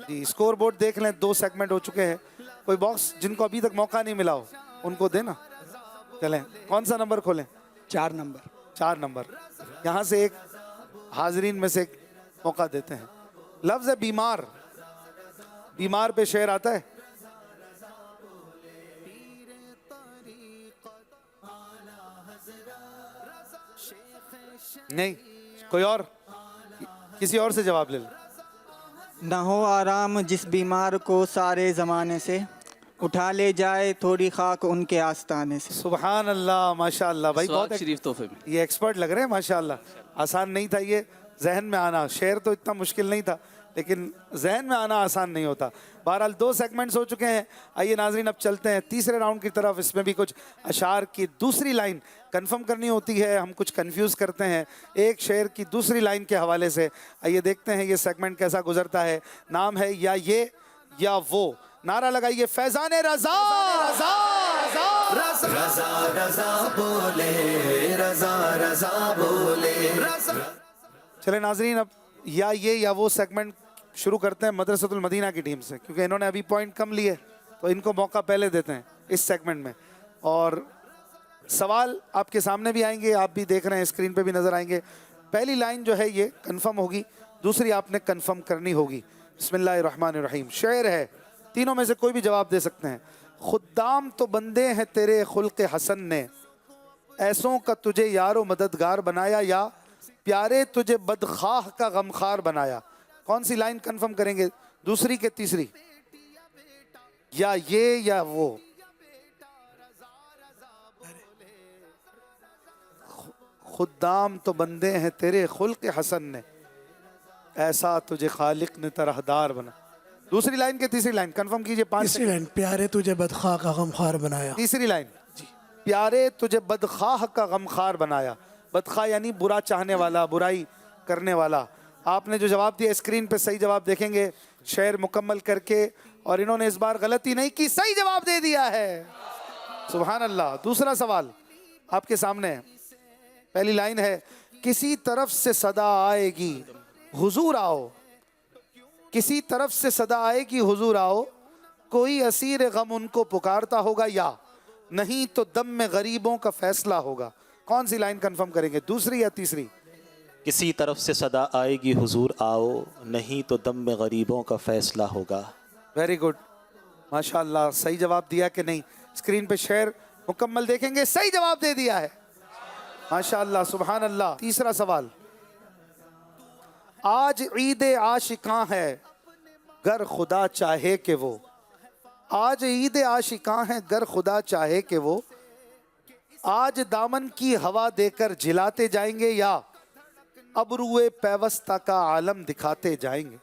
جی اسکور بورڈ دیکھ لیں, 2 سیگمنٹ ہو چکے ہیں. کوئی باکس جن کو ابھی تک موقع نہیں ملا ہو ان کو دینا. چلیں کون سا نمبر کھولیں؟ 4 نمبر. 4 نمبر. یہاں سے ایک حاضرین میں سے ایک موقع دیتے ہیں. لفظ ہے بیمار. بیمار پہ شعر آتا ہے؟ نہیں. کوئی اور, کسی اور سے جواب لے لیں. نہ ہو آرام جس بیمار کو سارے زمانے سے, اٹھا لے جائے تھوڑی خاک ان کے آستانے سے. سبحان اللہ ماشاءاللہ. بھائی بہت شریف تحفے میں یہ ایکسپرٹ لگ رہے ہیں ماشاءاللہ. آسان نہیں تھا یہ ذہن میں آنا. شعر تو اتنا مشکل نہیں تھا لیکن ذہن میں آنا آسان نہیں ہوتا. بہرحال 2 سیگمنٹس ہو چکے ہیں. آئیے ناظرین اب چلتے ہیں تیسرے راؤنڈ کی طرف. اس میں بھی کچھ اشعار کی دوسری لائن کنفرم کرنی ہوتی ہے, ہم کچھ کنفیوز کرتے ہیں ایک شعر کی دوسری لائن کے حوالے سے. آئیے دیکھتے ہیں یہ سیگمنٹ کیسا گزرتا ہے. نام ہے یا یہ یا وہ. نعرہ لگائیے فیضان رضا. رضا رضا رضا بولے, رضا رضا بولے. چلے ناظرین اب یا یہ یا وہ سیگمنٹ شروع کرتے ہیں مدرسۃ المدینہ کی ٹیم سے, کیونکہ انہوں نے ابھی پوائنٹ کم لیے تو ان کو موقع پہلے دیتے ہیں اس سیگمنٹ میں. اور سوال آپ کے سامنے بھی آئیں گے, آپ بھی دیکھ رہے ہیں, اسکرین پہ بھی نظر آئیں گے. پہلی لائن جو ہے یہ کنفرم ہوگی, دوسری آپ نے کنفرم کرنی ہوگی. بسم اللہ الرحمن الرحیم. شعر ہے, تینوں میں سے کوئی بھی جواب دے سکتے ہیں. خدام تو بندے ہیں تیرے خلق حسن نے, ایسوں کا تجھے یار و مددگار بنایا, یا پیارے تجھے بدخواہ کا غمخوار بنایا. کون سی لائن کنفرم کریں گے, دوسری کہ تیسری؟ یا یہ یا وہ. خدام تو بندے ہیں تیرے خلق حسن نے, ایسا تجھے خالق نے طرحدار بنا. دوسری لائن کے تیسری لائن کنفرم کیجئے. 5 تیسری لائن پیارے تجھے بدخواہ کا غمخوار بنایا. تیسری لائن پیارے تجھے بدخواہ کا غمخوار بنایا. بدخواہ یعنی برا چاہنے والا, برائی کرنے والا. آپ نے جو جواب دیا اسکرین پہ صحیح جواب دیکھیں گے شعر مکمل کر کے, اور انہوں نے اس بار غلطی نہیں کی, صحیح جواب دے دیا ہے. سبحان اللہ. دوسرا سوال آپ کے سامنے ہے. پہلی لائن ہے کسی طرف سے صدا آئے گی حضور آؤ, کسی طرف سے صدا آئے گی حضور آؤ, کوئی اسیر غم ان کو پکارتا ہوگا, یا نہیں تو دم میں غریبوں کا فیصلہ ہوگا. کون سی لائن کنفرم کریں گے, دوسری یا تیسری؟ کسی طرف سے صدا آئے گی حضور آؤ, نہیں تو دم میں غریبوں کا فیصلہ ہوگا. ویری گڈ, ماشاء اللہ. صحیح جواب دیا کہ نہیں؟ اسکرین پہ شعر مکمل دیکھیں گے, صحیح جواب دے دیا ہے. ماشاء اللہ, سبحان اللہ. تیسرا سوال, آج عید عاشقاں ہے گر خدا چاہے کہ وہ, آج عید عاشقاں ہے گر خدا چاہے کہ وہ, آج دامن کی ہوا دے کر جلاتے جائیں گے, یا ابروئے پیوستہ کا عالم دکھاتے جائیں گے.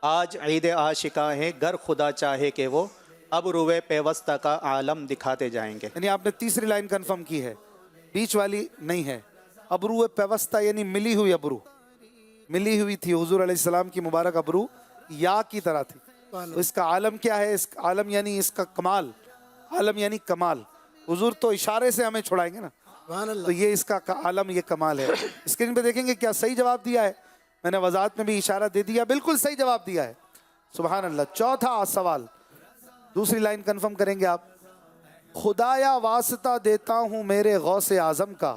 آج عید عاشقاں ہے گر خدا چاہے کہ وہ, اب روئے پیوستہ کا عالم دکھاتے جائیں گے. یعنی آپ نے تیسری لائن کنفرم کی ہے, بیچ والی نہیں ہے. ابروئے پیوستہ یعنی ملی ہوئی ابرو, ملی ہوئی تھی حضور علیہ السلام کی مبارک ابرو یا کی طرح تھی. تو اس کا عالم کیا ہے؟ اس کا عالم یعنی اس کا کمال, عالم یعنی کمال. حضور تو اشارے سے ہمیں چھڑائیں گے نا, تو یہ اس کا عالم, یہ کمال ہے. اسکرین پہ دیکھیں گے کیا صحیح جواب دیا ہے. میں نے وضاحت میں بھی اشارہ دے دیا, بالکل صحیح جواب دیا ہے. سبحان اللہ. چوتھا سوال, دوسری لائن کنفرم کریں گے آپ. خدایا واسطہ دیتا ہوں میرے غوث اعظم کا,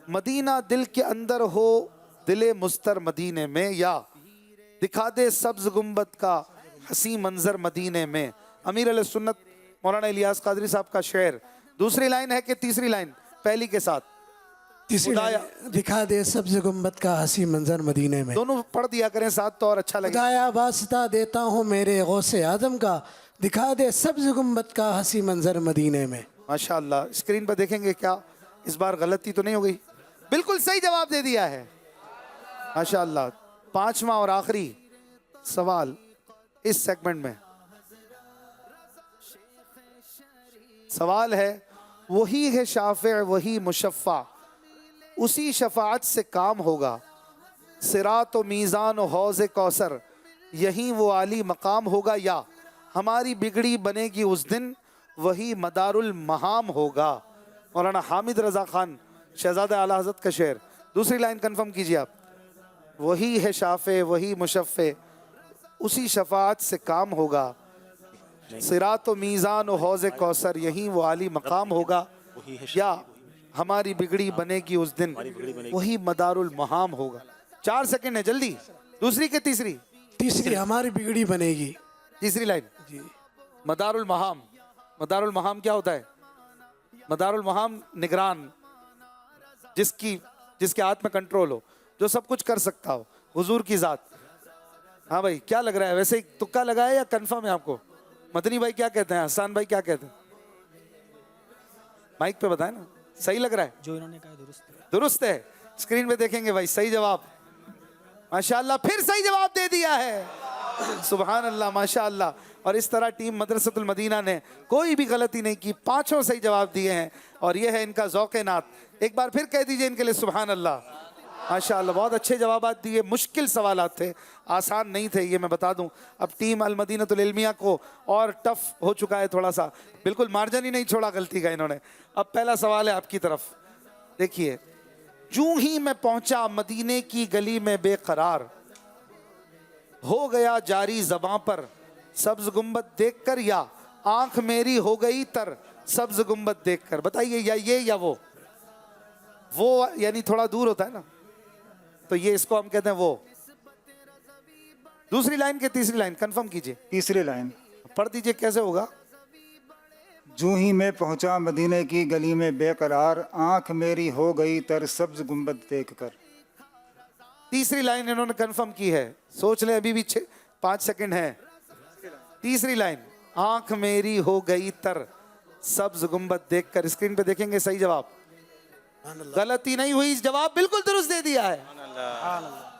مدینہ دل کے اندر ہو دل مستر مدینے میں, یا دکھا دے سبز گنبد کا حسین منظر مدینے میں. امیر علیہ سنت مولانا الیاس قادری صاحب کا شعر. دوسری لائن ہے کہ تیسری لائن پہلی کے ساتھ؟ تیسری لائن, دکھا دے سبز گنبد کا حسین منظر مدینے میں. دونوں پڑھ دیا کریں ساتھ تو اور اچھا لگے. خدایا واسطہ دیتا ہوں میرے غوث اعظم کا, دکھا دے سبز گنبد کا حسین منظر مدینے میں. ماشاء اللہ. اسکرین پہ دیکھیں گے کیا اس بار غلطی تو نہیں ہو گئی؟ بالکل صحیح جواب دے دیا ہے. ماشاء اللہ. پانچواں اور آخری سوال اس سیگمنٹ میں. سوال ہے وہی ہے شافع وہی مشفع, اسی شفاعت سے کام ہوگا, صراط و میزان و حوض کوثر یہیں وہ عالی مقام ہوگا, یا ہماری بگڑی بنے گی اس دن وہی مدار المہام ہوگا. مولانا حامد رضا خان شہزادہ اعلیٰ حضرت کا شعر. دوسری لائن کنفرم کیجئے آپ. وہی ہے شافع وہی مشفع, اسی شفاعت سے کام ہوگا, صراط و میزان و حوض کوثر یہیں وہ عالی مقام ہوگا, یا ہماری بگڑی بنے گی اس دن وہی مدار المہام ہوگا. 4 سیکنڈ ہے, جلدی. دوسری کہ تیسری؟ تیسری, ہماری بگڑی بنے گی. تیسری لائن جی. مدار المہام. مدار المہام کیا ہوتا ہے؟ مدار المہام نگران, جس کے ہاتھ میں کنٹرول ہو, جو سب کچھ کر سکتا ہو, حضور کی ذات. ہاں بھائی کیا لگ رہا ہے, ویسے تکا لگا ہے یا کنفرم ہے آپ کو؟ مدنی بھائی کیا کہتے ہیں, حسان بھائی کیا کہتے ہیں؟ مائک پہ بتائیں نا, صحیح لگ رہا ہے؟ جو انہوں نے کہا درست ہے. درست ہے. اسکرین پہ دیکھیں گے بھائی صحیح جواب. ماشاءاللہ پھر صحیح جواب دے دیا ہے. سبحان اللہ, ماشاءاللہ. اور اس طرح ٹیم مدرسۃ المدینہ نے کوئی بھی غلطی نہیں کی, 5 صحیح جواب دیے ہیں, اور یہ ہے ان کا ذوق نعت. ایک بار پھر کہہ دیجئے ان کے لیے سبحان اللہ. ماشاءاللہ بہت اچھے جوابات دیے. مشکل سوالات تھے, آسان نہیں تھے, یہ میں بتا دوں. اب ٹیم المدینۃ العلمیہ کو اور ٹف ہو چکا ہے تھوڑا سا, بالکل مارجن ہی نہیں چھوڑا غلطی کا انہوں نے. اب پہلا سوال ہے آپ کی طرف. دیکھیے, جوں ہی میں پہنچا مدینے کی گلی میں بے قرار, ہو گیا جاری زباں پر سبز گنبد دیکھ کر, یا آنکھ میری ہو گئی تر سبز گنبد دیکھ کر. بتائیے یا یہ یا وہ یعنی تھوڑا دور ہوتا ہے نا, تو یہ اس کو ہم کہتے ہیں وہ. دوسری لائن کے تیسری لائن کنفرم کیجئے. تیسری لائن پڑھ دیجئے کیسے ہوگا. جوں ہی میں پہنچا مدینے کی گلی میں بے قرار, آنکھ میری ہو گئی تر سبز گنبد دیکھ کر. تیسری لائن انہوں نے کنفرم کی ہے, سوچ لیں, ابھی بھی 5 سیکنڈ ہیں. تیسری لائن, آنکھ میری ہو گئی تر سبز گنبد دیکھ کر. اسکرین پہ دیکھیں گے صحیح جواب. غلطی نہیں ہوئی, جواب بالکل درست دے دیا ہے.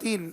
3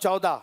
14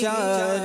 4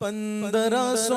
1500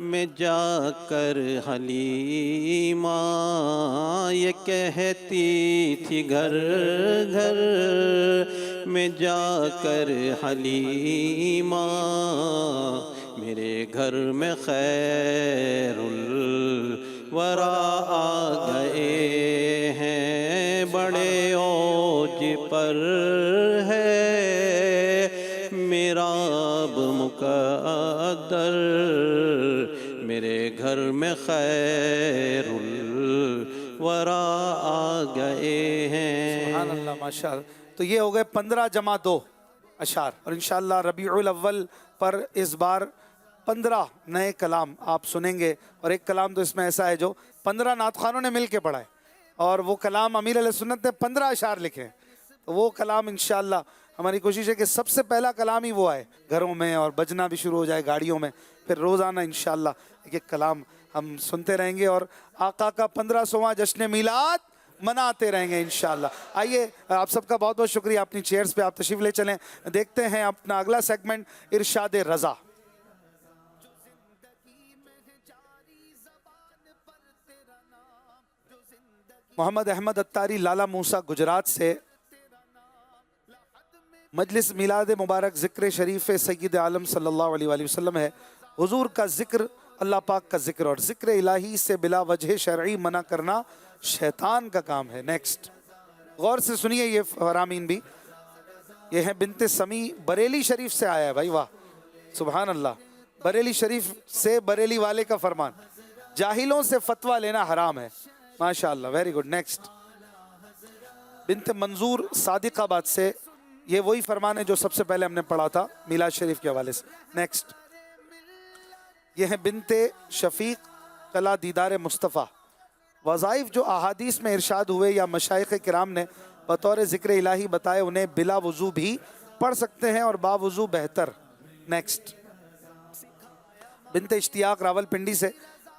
میں جا کر حلیمہ یہ کہتی تھی گھر گھر میں جا کر حلیمہ میرے گھر میں خیر الورا آ گئے ہیں بڑے اوج پر ہے میرا اب مقدر میرے گھر میں خیر الورا آ گئے ہیں. سبحان اللہ ماشاء اللہ. تو یہ ہو گئے 15 جمع 2 اشعار اور انشاءاللہ ربیع الاول پر اس بار 15 نئے کلام آپ سنیں گے اور ایک کلام تو اس میں ایسا ہے جو 15 نعت خوانوں نے مل کے پڑھا ہے اور وہ کلام امیر علیہ سنت نے 15 اشعار لکھے ہیں. تو وہ کلام انشاءاللہ ہماری کوشش ہے کہ سب سے پہلا کلام ہی وہ آئے گھروں میں اور بجنا بھی شروع ہو جائے گاڑیوں میں. پھر روزانہ انشاءاللہ ایک کلام ہم سنتے رہیں گے اور آقا کا 1500واں جشن میلاد مناتے رہیں گے انشاءاللہ. آئیے آپ سب کا بہت بہت شکریہ. اپنی چیئرز پہ آپ تشریف لے چلیں. دیکھتے ہیں اپنا اگلا سیگمنٹ ارشاد رضا. محمد احمد اتاری لالا موسیٰ گجرات سے مجلس میلاد مبارک ذکر شریف سید عالم صلی اللہ علیہ وآلہ وسلم ہے. حضور کا ذکر اللہ پاک کا ذکر اور ذکر الہی سے بلا وجہ شرعی منع کرنا شیطان کا کام ہے. نیکسٹ غور سے سنیے یہ فرامین بھی. یہ ہے بنت سمی بریلی شریف سے آیا ہے. بھائی واہ سبحان اللہ. بریلی شریف سے بریلی والے کا فرمان جاہلوں سے فتویٰ لینا حرام ہے. ماشاءاللہ ویری گڈ. نیکسٹ بنت منظور صادق آباد سے یہ وہی فرمان ہے جو سب سے پہلے ہم نے پڑھا تھا میلاد شریف کے حوالے سے. نیکسٹ یہ ہے بنت شفیق قلعہ دیدار مصطفیٰ. وظائف جو احادیث میں ارشاد ہوئے یا مشائخ کرام نے بطور ذکر الہی بتائے انہیں بلا وضو بھی پڑھ سکتے ہیں اور با وضو بہتر. نیکسٹ بنت اشتیاق راول پنڈی سے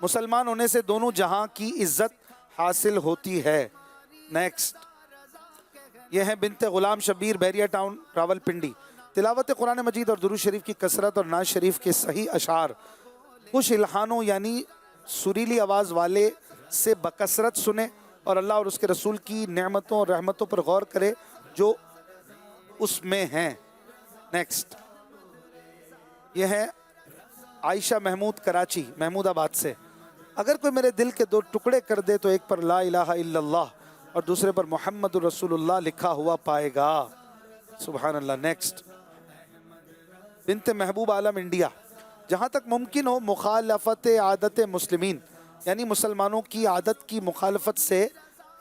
مسلمان ہونے سے دونوں جہاں کی عزت حاصل ہوتی ہے. نیکسٹ یہ ہے بنت غلام شبیر بحریہ ٹاؤن راول پنڈی. تلاوت قرآن مجید اور درود شریف کی کثرت اور نعت شریف کے صحیح اشعار خوش الحانوں یعنی سریلی آواز والے سے بکثرت سنیں اور اللہ اور اس کے رسول کی نعمتوں اور رحمتوں پر غور کرے جو اس میں ہیں. نیکسٹ یہ ہے عائشہ محمود کراچی محمود آباد سے. اگر کوئی میرے دل کے 2 ٹکڑے کر دے تو ایک پر لا الہ الا اللہ اور دوسرے پر محمد رسول اللہ لکھا ہوا پائے گا. سبحان اللہ. نیکسٹ بنت محبوب عالم انڈیا. جہاں تک ممکن ہو مخالفت عادت مسلمین یعنی مسلمانوں کی عادت کی مخالفت سے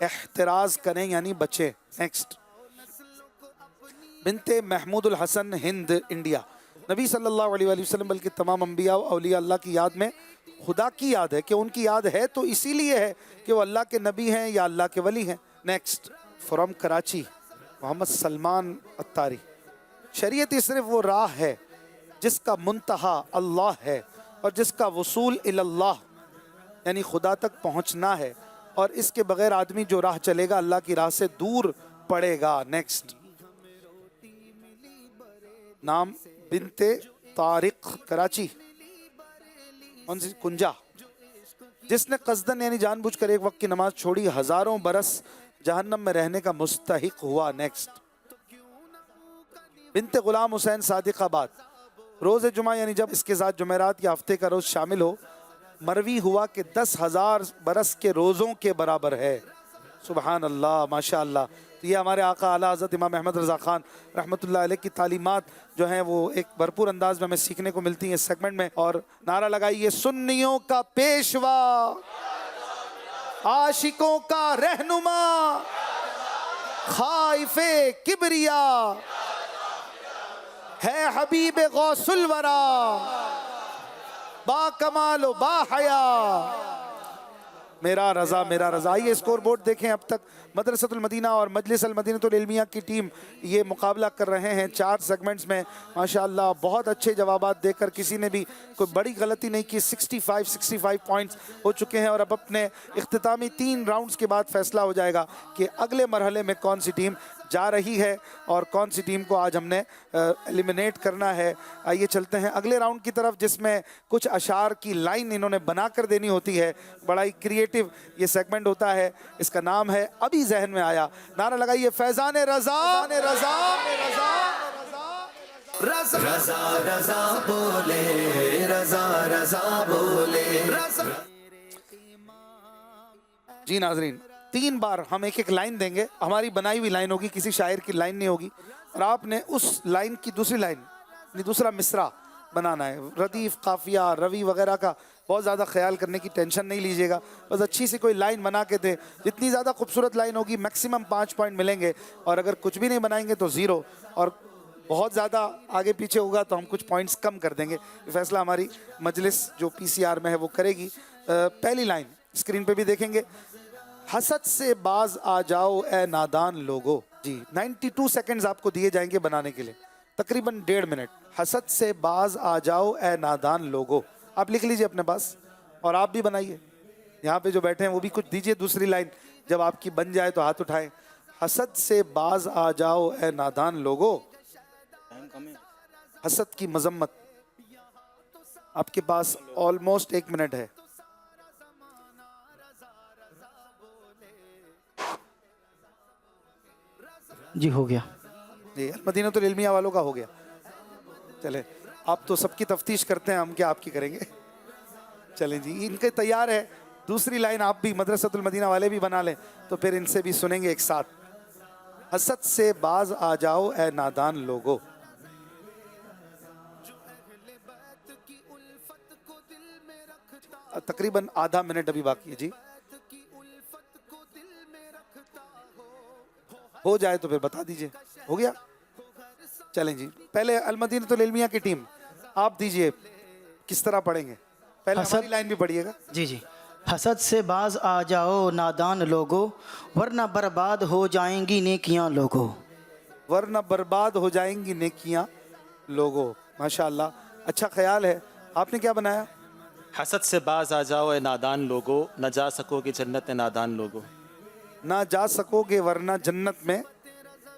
احتراز کریں یعنی بچیں. نیکسٹ بنت محمود الحسن ہند انڈیا. نبی صلی اللہ علیہ وآلہ وسلم بلکہ تمام انبیاء و اولیاء اللہ کی یاد میں خدا کی یاد ہے کہ ان کی یاد ہے تو اسی لیے ہے کہ وہ اللہ کے نبی ہیں یا اللہ کے ولی ہیں. نیکسٹ فرام کراچی محمد سلمان اتاری. شریعت صرف وہ راہ ہے جس کا منتہا اللہ ہے اور جس کا وصول اللہ یعنی خدا تک پہنچنا ہے اور اس کے بغیر آدمی جو راہ چلے گا اللہ کی راہ سے دور پڑے گا. نیکسٹ نام بنت طارق کراچی کنجا. جس نے قصدن یعنی جان بوجھ کر ایک وقت کی نماز چھوڑی ہزاروں برس جہنم میں رہنے کا مستحق ہوا. نیکسٹ بنت غلام حسین صادق آباد. روز جمعہ یعنی جب اس کے ساتھ جمعرات یا ہفتے کا روز شامل ہو مروی ہوا کہ 10,000 برس کے روزوں کے برابر ہے. سبحان اللہ ماشاء اللہ. تو یہ ہمارے آقا اعلیٰ حضرت امام احمد رضا خان رحمۃ اللہ علیہ کی تعلیمات جو ہیں وہ ایک بھرپور انداز میں ہمیں سیکھنے کو ملتی ہیں اس سیگمنٹ میں. اور نعرہ لگائیے سنیوں کا پیشوا عاشقوں کا رہنما خائف کبریا ہے حبیب غوث الورا با کمال و با حیا میرا رضا میرا رضا. آئیے اسکور بورڈ دیکھیں. اب تک مدرسۃ المدینہ اور مجلس المدینہ العلمیہ کی ٹیم یہ مقابلہ کر رہے ہیں 4 سیگمنٹس میں. ماشاءاللہ بہت اچھے جوابات دے کر کسی نے بھی کوئی بڑی غلطی نہیں کی. 65 پوائنٹس ہو چکے ہیں اور اب اپنے اختتامی 3 راؤنڈز کے بعد فیصلہ ہو جائے گا کہ اگلے مرحلے میں کون سی ٹیم جا رہی ہے اور کون سی ٹیم کو آج ہم نے ایلیمنیٹ کرنا ہے. آئیے چلتے ہیں اگلے راؤنڈ کی طرف جس میں کچھ اشعار کی لائن انہوں نے بنا کر دینی ہوتی ہے. بڑا ہی کریٹیو یہ سیگمنٹ ہوتا ہے. اس کا نام ہے ابھی ذہن میں آیا. نعرہ لگائیے فیضان رضا. رضا رضا رضا بولے رضا رضا بولے. جی ناظرین 3 بار ہم ایک لائن دیں گے. ہماری بنائی ہوئی لائن ہوگی, کسی شاعر کی لائن نہیں ہوگی, اور آپ نے اس لائن کی دوسری لائن دوسرا مصرع بنانا ہے. ردیف, قافیہ, روی وغیرہ کا بہت زیادہ خیال کرنے کی ٹینشن نہیں لیجیے گا. بس اچھی سی کوئی لائن بنا کے دیں. جتنی زیادہ خوبصورت لائن ہوگی میکسیمم 5 پوائنٹ ملیں گے, اور اگر کچھ بھی نہیں بنائیں گے تو 0, اور بہت زیادہ آگے پیچھے ہوگا تو ہم کچھ پوائنٹس کم کر دیں گے. یہ فیصلہ ہماری مجلس جو PCR میں ہے وہ کرے گی. پہلی لائن اسکرین پہ بھی دیکھیں گے. حسد سے باز آ جاؤ اے نادان لوگو. جی 92 سیکنڈز آپ کو دیے جائیں گے بنانے کے لیے, تقریباً 1.5 منٹ. حسد سے باز آ جاؤ اے نادان لوگو. آپ لکھ لیجئے اپنے پاس, اور آپ بھی بنائیے. یہاں پہ جو بیٹھے ہیں وہ بھی کچھ دیجئے. دوسری لائن جب آپ کی بن جائے تو ہاتھ اٹھائیں. حسد سے باز آ جاؤ اے نادان لوگو. حسد کی مذمت. آپ کے پاس آلموسٹ 1 منٹ ہے. جی ہو گیا. جی المدینۃ العلمیہ والوں کا ہو گیا. چلیں آپ تو سب کی تفتیش کرتے ہیں, ہم کیا آپ کی کریں گے. چلیں جی ان کے تیار ہے. دوسری لائن آپ بھی مدرسۃ المدینہ والے بھی بنا لیں تو پھر ان سے بھی سنیں گے ایک ساتھ. حسد سے باز آ جاؤ اے نادان لوگو. تقریباً آدھا منٹ ابھی باقی ہے. جی ہو جائے تو پھر بتا دیجئے. ہو گیا. چلیں جی پہلے المدینۃ العلمیہ کی ٹیم آپ دیجئے کس طرح پڑھیں گے. پہلے ہماری لائن بھی پڑھیے گا. جی جی. حسد سے باز آ جاؤ نادان لوگو, ورنہ برباد ہو جائیں گی نیکیاں لوگو. ورنہ برباد ہو جائیں گی نیکیاں لوگو. ماشاءاللہ اچھا خیال ہے. آپ نے کیا بنایا؟ حسد سے باز آ جاؤ اے نادان لوگو, نہ جا سکو گے جنت نادان لوگو. نہ جا سکو گے ورنہ جنت میں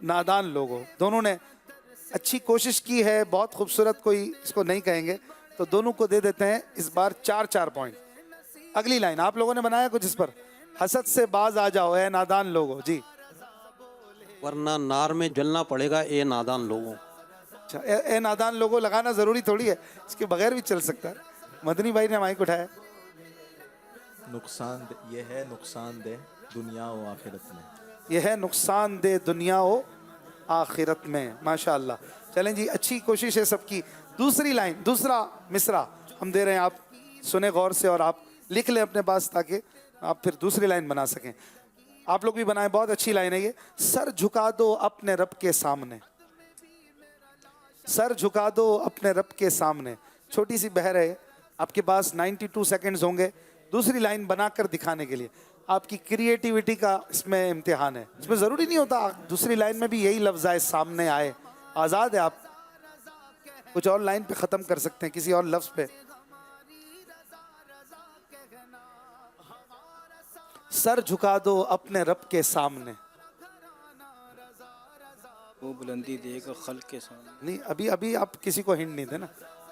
نادان لوگو. دونوں نے اچھی کوشش کی ہے. بہت خوبصورت کوئی اس کو نہیں کہیں گے تو دونوں کو دے دیتے ہیں اس بار 4 پوائنٹ. اگلی لائن آپ لوگوں نے بنایا کچھ اس پر. حسد سے باز آ جاؤ اے نادان لوگو. جی ورنہ نار میں جلنا پڑے گا اے نادان لوگوں. اچھا اے نادان لوگوں لگانا ضروری تھوڑی ہے, اس کے بغیر بھی چل سکتا ہے. مدنی بھائی نے مائک اٹھایا. نقصان یہ ہے نقصان دہ دنیا و آخرت میں. یہ ہے نقصان دہ دنیا و آخرت میں. ماشاءاللہ. چلیں جی اچھی کوشش ہے سب کی. دوسری لائن دوسرا مصرع ہم دے رہے ہیں, آپ سنیں غور سے اور آپ لکھ لیں اپنے پاس تاکہ آپ پھر دوسری لائن بنا سکیں. آپ لوگ بھی بنائیں, بہت اچھی لائن ہے یہ. سر جھکا دو اپنے رب کے سامنے. سر جھکا دو اپنے رب کے سامنے. چھوٹی سی بہر ہے, آپ کے پاس 92 سیکنڈز ہوں گے دوسری لائن بنا کر دکھانے کے لیے. آپ کی کریٹیوٹی کا اس میں امتحان ہے. اس میں ضروری نہیں ہوتا دوسری لائن میں بھی یہی لفظ آئے سامنے آئے. آزاد ہے, آپ کچھ اور لائن پہ ختم کر سکتے ہیں کسی اور لفظ پہ. سر جھکا دو اپنے رب کے سامنے. وہ بلندی دے گا خلق کے سامنے. نہیں ابھی آپ کسی کو ہنٹ نہیں دے نا,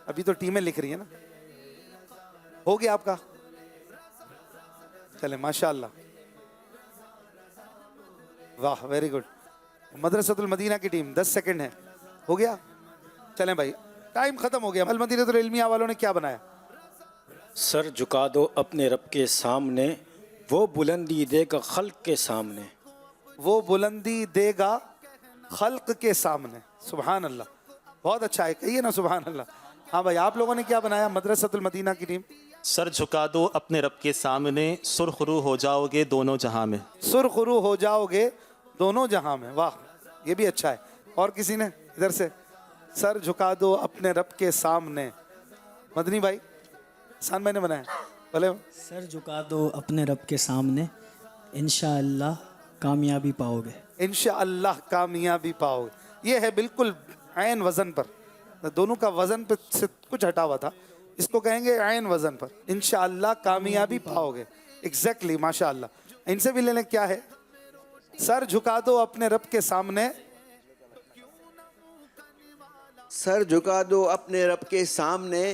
ابھی تو ٹیمیں لکھ رہی ہیں نا. ہو گیا آپ کا. چلیں ماشاءاللہ واہ ویری گڈ. مدرسۃ المدینہ کی ٹیم 10 سیکنڈ ہے. ہو گیا. چلیں بھائی ٹائم ختم ہو گیا. المدینۃ العلمیہ والوں نے کیا بنایا؟ سر جھکا دو اپنے رب کے سامنے, وہ بلندی دے گا خلق کے سامنے. وہ بلندی دے گا خلق کے سامنے. سبحان اللہ. بہت اچھا ہے, کہیے نا سبحان اللہ. ہاں بھائی آپ لوگوں نے کیا بنایا مدرسۃ المدینہ کی ٹیم؟ سر جھکا دو اپنے رب کے سامنے, سرخ رو ہو جاؤ گے دونوں جہاں میں. سرخ رو ہو جاؤ گے دونوں جہاں میں. واہ یہ بھی اچھا ہے. اور کسی نے ادھر سے؟ سر جھکا دو اپنے رب کے سامنے. مدنی بھائی سان بھائی نے بنایا. بھلے سر جھکا دو اپنے رب کے سامنے, انشاءاللہ کامیابی پاؤ گے. انشاءاللہ کامیابی پاؤ گے. یہ ہے بالکل عین وزن پر. دونوں کا وزن پہ سے کچھ ہٹا ہوا تھا, اس کو کہیں گے عین وزن پر. انشاءاللہ کامیابی پاؤ گے. ایگزیکٹلی ماشاءاللہ. ان سے بھی لے لیں. کیا ہے سر جھکا دو اپنے رب کے سامنے. سر جھکا دو اپنے رب کے سامنے,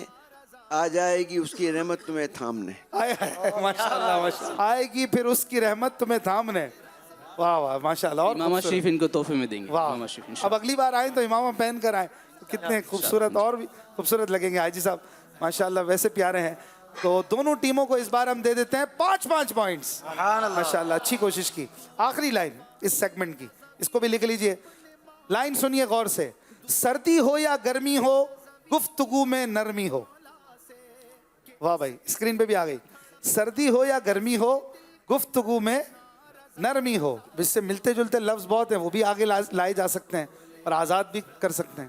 آ جائے گی اس کی رحمت تمہیں تھامنے. ماشاءاللہ ماشاءاللہ, آئے گی پھر اس کی رحمت تمہیں تھامنے. واہ واہ ماشاءاللہ. اور امامہ شریف ان کو تحفے میں دیں گے. واہ, امامہ شریف انشاءاللہ. اب اگلی بار آئیں تو امامہ پہن کر آئیں تو کتنے خوبصورت اور بھی خوبصورت لگیں گے. حاجی صاحب ماشاءاللہ ویسے پیارے ہیں. تو دونوں ٹیموں کو اس بار ہم دے دیتے ہیں 5 پوائنٹس. ماشاءاللہ اچھی کوشش کی. آخری لائن اس سیگمنٹ کی, اس کو بھی لکھ لیجئے. لائن سنیے غور سے. سردی ہو یا گرمی ہو, گفتگو میں نرمی ہو. واہ بھائی, اسکرین پہ بھی آ گئی. سردی ہو یا گرمی ہو, گفتگو میں نرمی ہو. اس سے ملتے جلتے لفظ بہت ہیں, وہ بھی آگے لائے جا سکتے ہیں اور آزاد بھی کر سکتے ہیں.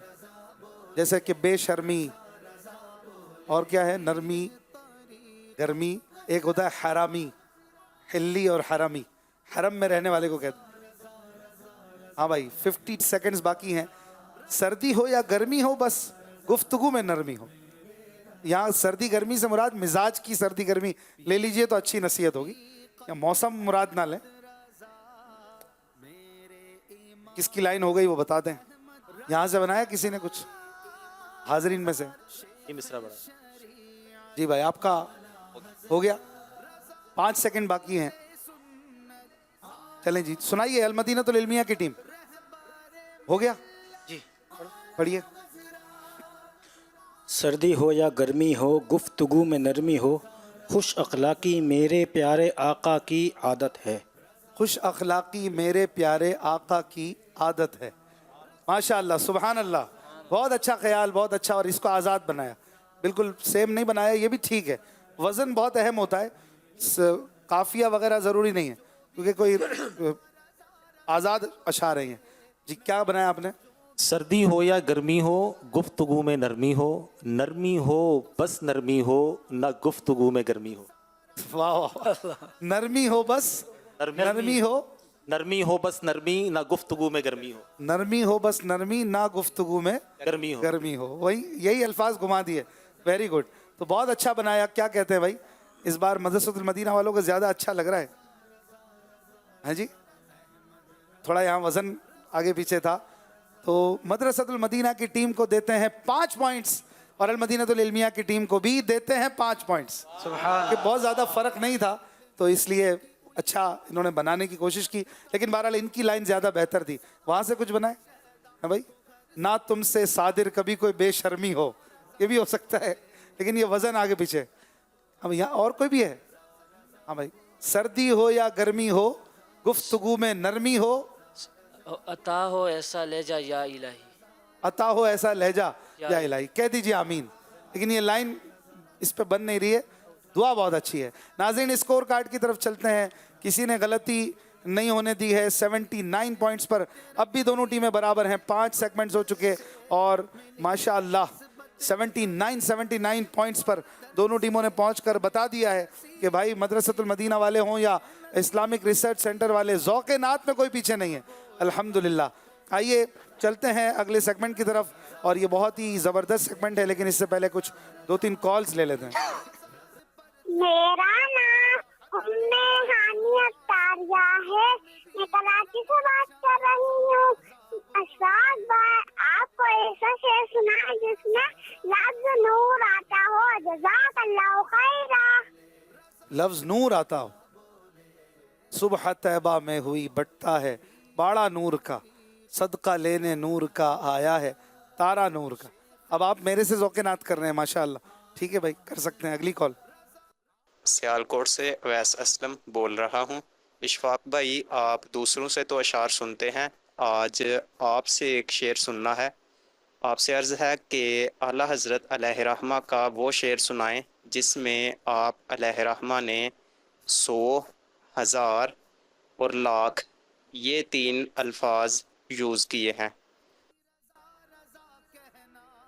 جیسے کہ بے شرمی, اور کیا ہے, نرمی, گرمی. ایک ہوتا ہے حرامی, حلی اور حرامی, حرم میں رہنے والے کو کہتے ہیں. ہاں بھائی 50 سیکنڈز باقی ہیں. سردی ہو یا گرمی ہو, بس گفتگو میں نرمی ہو. یہاں سردی گرمی سے مراد مزاج کی سردی گرمی لے لیجئے تو اچھی نصیحت ہوگی, یا موسم مراد نہ لیں. کس کی لائن ہو گئی وہ بتا دیں. یہاں سے بنایا کسی نے کچھ حاضرین میں سے؟ یہ مصرع بڑا. جی بھائی آپ کا ہو گیا. 5 سیکنڈ باقی ہیں. چلیں جی سنائیے. المدینۃ العلمیہ کی ٹیم ہو گیا جی, پڑھیے. سردی ہو یا گرمی ہو, گفتگو میں نرمی ہو, خوش اخلاقی میرے پیارے آقا کی عادت ہے. خوش اخلاقی میرے پیارے آقا کی عادت ہے. ماشاءاللہ سبحان اللہ. بہت اچھا خیال, بہت اچھا. اور اس کو آزاد بنایا, بالکل سیم نہیں بنایا, یہ بھی ٹھیک ہے. وزن بہت اہم ہوتا ہے, قافیہ وغیرہ ضروری نہیں ہے کیونکہ کوئی آزاد اشعار ہیں. جی کیا بنایا آپ نے؟ سردی ہو یا گرمی ہو, گفتگو میں نرمی ہو, نرمی ہو بس نرمی ہو, نہ گفتگو میں گرمی ہو. واہ, نرمی ہو بس نرمی ہو, نرمی ہو بس نرمی, نہ گفتگو میں گرمی ہو. نرمی ہو بس نرمی, نہ گفتگو میں گرمی ہو. گرمی ہو. وہی یہی الفاظ گھما دیے. Very good. تو بہت اچھا بنایا. کیا کہتے ہیں بھائی, اس بار مدرسۃ المدینہ والوں کو زیادہ اچھا لگ رہا ہے. ہاں جی, تھوڑا یہاں وزن آگے پیچھے تھا. تو مدرسۃ المدینہ کی ٹیم کو دیتے ہیں 5 پوائنٹس, اور المدینۃ العلمیہ کی ٹیم کو بھی دیتے ہیں 5 پوائنٹس. کہ بہت زیادہ فرق نہیں تھا, تو اس لیے اچھا انہوں نے بنانے کی کوشش کی. لیکن بہرحال ان کی لائن زیادہ بہتر تھی. وہاں سے کچھ بنائے ہاں بھائی. نہ تم سے صادر کبھی کوئی بے شرمی ہو, یہ بھی ہو سکتا ہے, لیکن یہ وزن آگے پیچھے. اب یہاں اور کوئی بھی ہے؟ ہاں بھائی. سردی ہو یا گرمی ہو, گفتگو میں نرمی ہو, عطا ہو ایسا لہجہ یا الہی. عطا ہو ایسا لہجہ یا الہی. کہہ دیجیے آمین. لیکن یہ لائن اس پہ بن نہیں رہی ہے. دعا بہت اچھی ہے. ناظرین اسکور کارڈ کی طرف چلتے ہیں. کسی نے غلطی نہیں ہونے دی ہے. 79 پوائنٹس پر اب بھی دونوں ٹیمیں برابر ہیں. 5 سیگمنٹس ہو چکے, اور ماشاءاللہ 79 پوائنٹس پر دونوں ٹیموں نے پہنچ کر بتا دیا ہے کہ بھائی مدرسۃ المدینہ والے ہوں یا اسلامک ریسرچ سینٹر والے, ذوق نعت میں کوئی پیچھے نہیں ہے الحمدللہ. آئیے چلتے ہیں اگلے سیگمنٹ کی طرف, اور یہ بہت ہی زبردست سیگمنٹ ہے. لیکن اس سے پہلے کچھ 2-3 کالز لے لیتے ہیں. میرا نام ہانی اختاریہ ہے, میں کراچی سے بات کر رہی ہوں. اشفاق بھائی, آپ کو ایسا شعر سنا ہے جس میں لفظ نور آتا ہو. جزاک اللہ خیرا. لفظ نور آتا ہو. صبح طیبہ میں ہوئی بٹتا ہے باڑا نور کا, صدقہ لینے نور کا آیا ہے تارا نور کا. اب آپ میرے سے ذوق نعت کر رہے ہیں ماشاءاللہ. ٹھیک ہے بھائی, کر سکتے ہیں. اگلی کال. سیالکوٹ سے اویس اسلم بول رہا ہوں. اشفاق بھائی, آپ دوسروں سے تو اشعار سنتے ہیں, آج آپ سے ایک شعر سننا ہے. آپ سے عرض ہے کہ اعلیٰ حضرت علیہ رحمہ کا وہ شعر سنائیں جس میں آپ علیہ رحمہ نے 100, 1000 اور لاکھ یہ 3 الفاظ یوز کیے ہیں.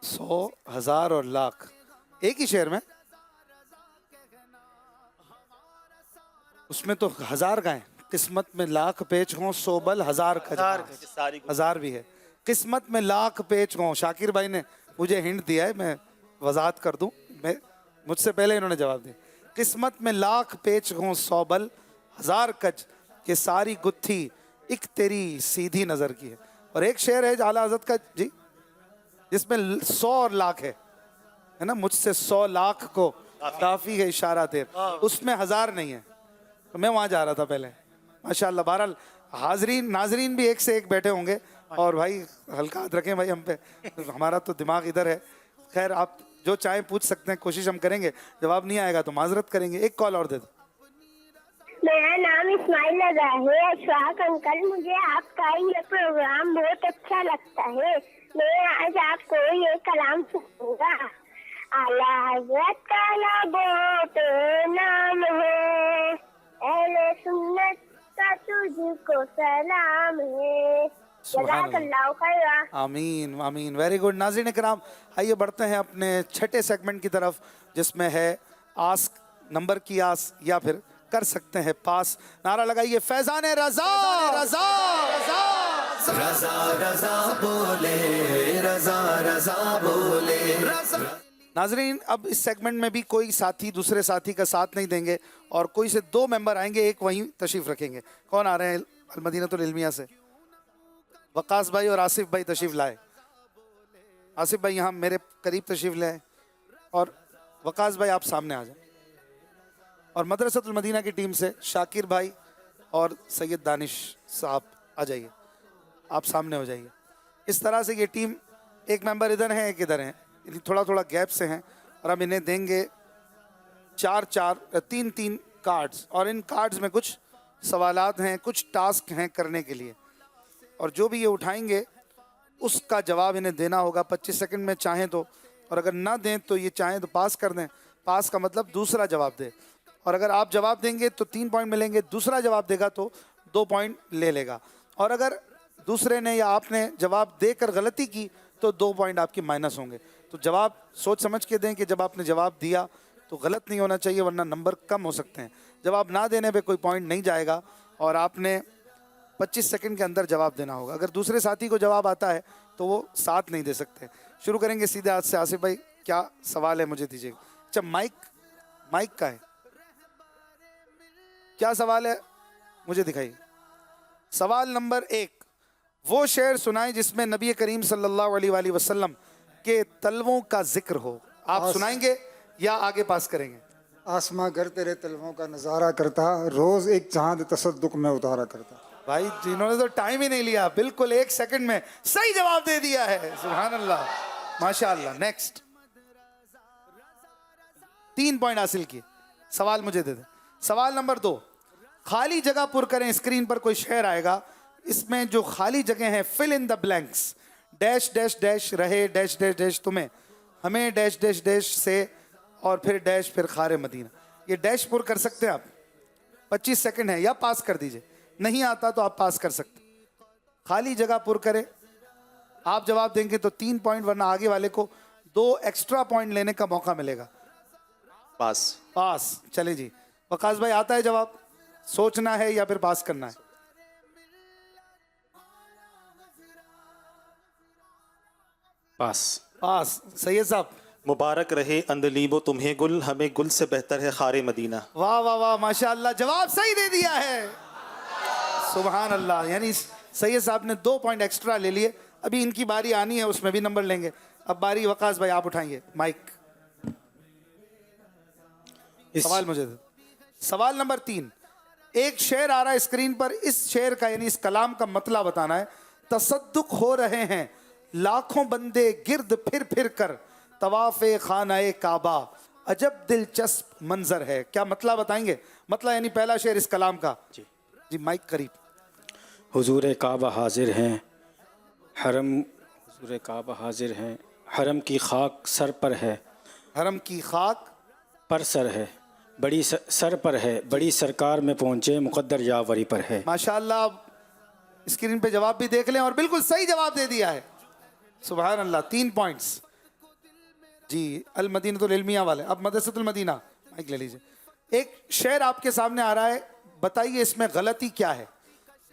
100, 1000 اور لاکھ ایک ہی شعر میں؟ اس میں تو 1000 کا ہے. قسمت میں لاکھ پیچ ہوں 100 بل 1000 کا, 1000 بھی ہے. قسمت میں لاکھ پیچ ہوں. شاکر بھائی نے مجھے ہنٹ دیا ہے, میں وضاحت کر دوں, مجھ سے پہلے انہوں نے جواب دیا. قسمت میں لاکھ پیچ ہوں 100 بل 1000 کج, کہ ساری گتھی ایک تیری سیدھی نظر کی ہے. اور ایک شعر ہے اعلیٰ حضرت کا جی جس میں 100 اور لاکھ ہے نا, مجھ سے 100 لاکھ کو کافی ہے اشارہ تیر, اس میں 1000 نہیں ہے. تو میں وہاں جا رہا تھا پہلے. ماشاءاللہ. بہرحال حاضرین ناظرین بھی ایک سے ایک بیٹھے ہوں گے, اور بھائی ہلکا ہاتھ رکھیں بھائی ہم پہ, ہمارا تو دماغ ادھر ہے. خیر آپ جو چاہیں پوچھ سکتے ہیں, کوشش ہم کریں گے, جواب نہیں آئے گا تو معذرت کریں گے. ایک کال اور دے دو. میرا نام اسماعیل رضا ہے. اشفاق انکل, مجھے آپ کا یہ پروگرام بہت اچھا لگتا ہے. میں آج آپ کو یہ کلام سنوں گا. اعلیٰ حضرت کا لبوں پہ نام ہے, اہل سنت کا تجھ کو سلام ہے. جزاک اللہ خیر. آمین آمین. Very good. ناظرین کرام, آئیے بڑھتے ہیں اپنے چھٹے سیگمنٹ کی طرف, جس میں ہے آسک, نمبر کی آس, یا پھر کر سکتے ہیں پاس. نعرہ لگائیے فیضان رضا رضا رضا رضا بولے, رضا رضا بولے. ناظرین اب اس سیگمنٹ میں بھی کوئی ساتھی دوسرے ساتھی کا ساتھ نہیں دیں گے, اور کوئی سے 2 ممبر آئیں گے, ایک وہیں تشریف رکھیں گے. کون آ رہے ہیں المدینہ العلمیہ سے؟ وقاص بھائی اور آصف بھائی تشریف لائے. آصف بھائی یہاں میرے قریب تشریف لائے, اور وقاص بھائی آپ سامنے آ جائیں. اور مدرسۃ المدینہ کی ٹیم سے شاکر بھائی اور سید دانش صاحب آ جائیے, آپ سامنے ہو جائیے. اس طرح سے یہ ٹیم, ایک ممبر ادھر ہیں ایک ادھر ہیں, تھوڑا تھوڑا گیپ سے ہیں, اور ہم انہیں دیں گے 3 کارڈز, اور ان کارڈز میں کچھ سوالات ہیں, کچھ ٹاسک ہیں کرنے کے لیے, اور جو بھی یہ اٹھائیں گے اس کا جواب انہیں دینا ہوگا 25 سیکنڈ میں چاہیں تو, اور اگر نہ دیں تو یہ چاہیں تو پاس کر دیں. پاس کا مطلب دوسرا جواب دے, اور اگر آپ جواب دیں گے تو 3 پوائنٹ ملیں گے, دوسرا جواب دے گا تو 2 پوائنٹ لے لے گا, اور اگر دوسرے نے یا آپ نے جواب دے کر غلطی کی تو 2 پوائنٹ آپ کی مائنس ہوں گے. تو جواب سوچ سمجھ کے دیں کہ جب آپ نے جواب دیا تو غلط نہیں ہونا چاہیے, ورنہ نمبر کم ہو سکتے ہیں. جواب نہ دینے پہ کوئی پوائنٹ نہیں جائے گا, اور آپ نے 25 سیکنڈ کے اندر جواب دینا ہوگا. اگر دوسرے ساتھی کو جواب آتا ہے تو وہ ساتھ نہیں دے سکتے. شروع کریں گے سیدھے ہاتھ سے. آصف بھائی کیا سوال ہے مجھے دیجیے گا. اچھا مائک کا ہے, کیا سوال ہے مجھے دکھائیے. سوال نمبر 1, وہ شعر سنائیں جس میں نبی کریم صلی اللہ علیہ وآلہ وسلم کے تلووں کا ذکر ہو. آپ سنائیں گے یا آگے پاس کریں گے؟ آسماں گر تیرے تلووں کا نظارہ کرتا, روز ایک چاند تصدق میں اتارا کرتا. بھائی جنہوں نے تو ٹائم ہی نہیں لیا, بالکل 1 سیکنڈ میں صحیح جواب دے دیا ہے. سبحان اللہ, ماشاء اللہ. نیکسٹ 3 پوائنٹ حاصل کیے. سوال مجھے دے دیں. سوال نمبر 2, خالی جگہ پر کریں. اسکرین پر کوئی شعر آئے گا, اس میں جو خالی جگہ ہیں فل ان دا بلینکس, ڈیش ڈیش ڈیش رہے ڈیش ڈیش ڈیش تمہیں, ہمیں ڈیش ڈیش ڈیش سے, اور پھر ڈیش پھر خار مدینہ. یہ ڈیش پر کر سکتے ہیں آپ. 25 سیکنڈ ہے, یا پاس کر دیجئے. نہیں آتا تو آپ پاس کر سکتے. خالی جگہ پر کریں. آپ جواب دیں گے تو 3 پوائنٹ, ورنہ آگے والے کو 2 ایکسٹرا پوائنٹ لینے کا موقع ملے گا. پاس. چلیں جی, وقاص بھائی آتا ہے جواب؟ سوچنا ہے یا پھر پاس کرنا ہے؟ پاس. سید صاحب مبارک رہے اندلیب و تمہیں گل, ہمیں گل سے بہتر ہے خار مدینہ. واہ واہ واہ, ماشاء اللہ, جواب صحیح دے دیا ہے. سبحان اللہ. یعنی سید صاحب نے 2 پوائنٹ ایکسٹرا لے لیے. ابھی ان کی باری آنی ہے, اس میں بھی نمبر لیں گے. اب باری وقاص بھائی, آپ اٹھائیں گے مائک. سوال مجھے دے. سوال نمبر 3, ایک شعر آ رہا ہے اسکرین پر. اس شعر کا یعنی اس کلام کا مطلب بتانا ہے. تصدق ہو رہے ہیں لاکھوں بندے گرد پھر پھر کر, طواف خانہ کعبہ عجب دلچسپ منظر ہے. کیا مطلب بتائیں گے؟ مطلب یعنی پہلا شعر اس کلام کا. جی مائک قریب. حضور کعبہ حاضر ہیں, حضور کعبہ حاضر ہیں, حرم کی خاک سر پر ہے, حرم کی خاک پر سر ہے, بڑی سر پر ہے, بڑی سرکار میں پہنچے, مقدر یاوری پر ہے. ماشاءاللہ. آپ اسکرین پہ جواب بھی دیکھ لیں, اور بالکل صحیح جواب دے دیا ہے. سبحان اللہ. 3 پوائنٹس. جی المدینہ العلمیہ والے, اب مدرسۃ المدینہ مائک لے لیجیے. ایک شعر آپ کے سامنے آ رہا ہے, بتائیے اس میں غلطی کیا ہے.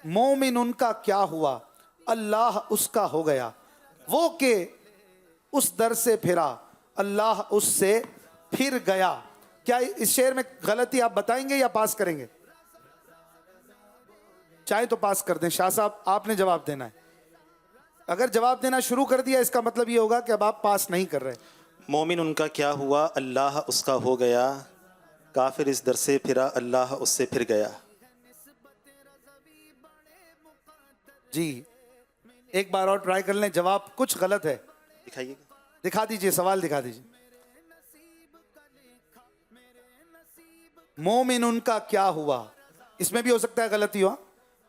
مومن ان کا کیا ہوا, اللہ اس کا ہو گیا, وہ کہ اس در سے پھرا, اللہ اس سے پھر گیا. کیا اس شعر میں غلطی آپ بتائیں گے یا پاس کریں گے؟ چاہے تو پاس کر دیں. شاہ صاحب آپ نے جواب دینا ہے. اگر جواب دینا شروع کر دیا اس کا مطلب یہ ہوگا کہ اب آپ پاس نہیں کر رہے. مومن ان کا کیا ہوا اللہ اس کا ہو گیا، کافر اس در سے پھرا اللہ اس سے پھر گیا. جی ایک بار اور ٹرائی کر لیں. جواب کچھ غلط ہے. دکھائیے. دکھا دیجئے، سوال دکھا دیجئے. مومن ان کا کیا ہوا، اس میں بھی ہو سکتا ہے غلطی ہوا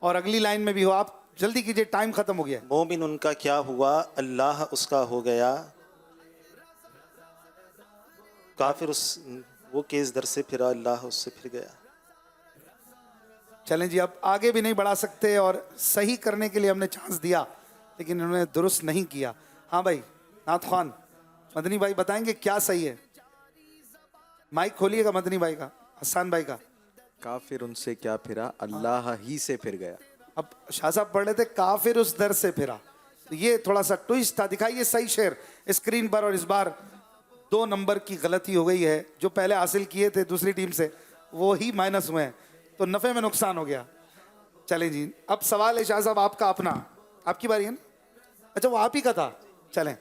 اور اگلی لائن میں بھی ہو. آپ جلدی کیجئے، ٹائم ختم ہو گیا. مومن ان کا کیا ہوا اللہ اس کا ہو گیا، کافر وہ کس در سے پھرا اللہ اس سے پھر گیا. چلیں جی اب آگے بھی نہیں بڑھا سکتے اور صحیح کرنے کے لیے ہم نے چانس دیا لیکن انہوں نے درست نہیں کیا. ہاں بھائی نعت خوان مدنی بھائی بتائیں گے کیا صحیح ہے. مائک کھولیے گا مدنی بھائی کا، حسان بھائی کا. کافر ان سے کیا پھرا اللہ ہی سے پھر گیا. اب شاہ صاحب پڑھ رہے تھے کافر اس در سے پھرا، تو یہ تھوڑا سا ٹوئسٹ تھا. دکھائیے صحیح شعر اسکرین پر. اور اس بار 2 نمبر کی غلطی ہو گئی ہے. جو پہلے حاصل کیے تھے دوسری ٹیم سے وہی مائنس ہوئے ہیں تو نفع میں نقصان ہو گیا. چلیں جی اب سوال ہے شاہ صاحب آپ کا اپنا. آپ کی باری ہے نا؟ اچھا وہ آپ ہی کا تھا. چلیں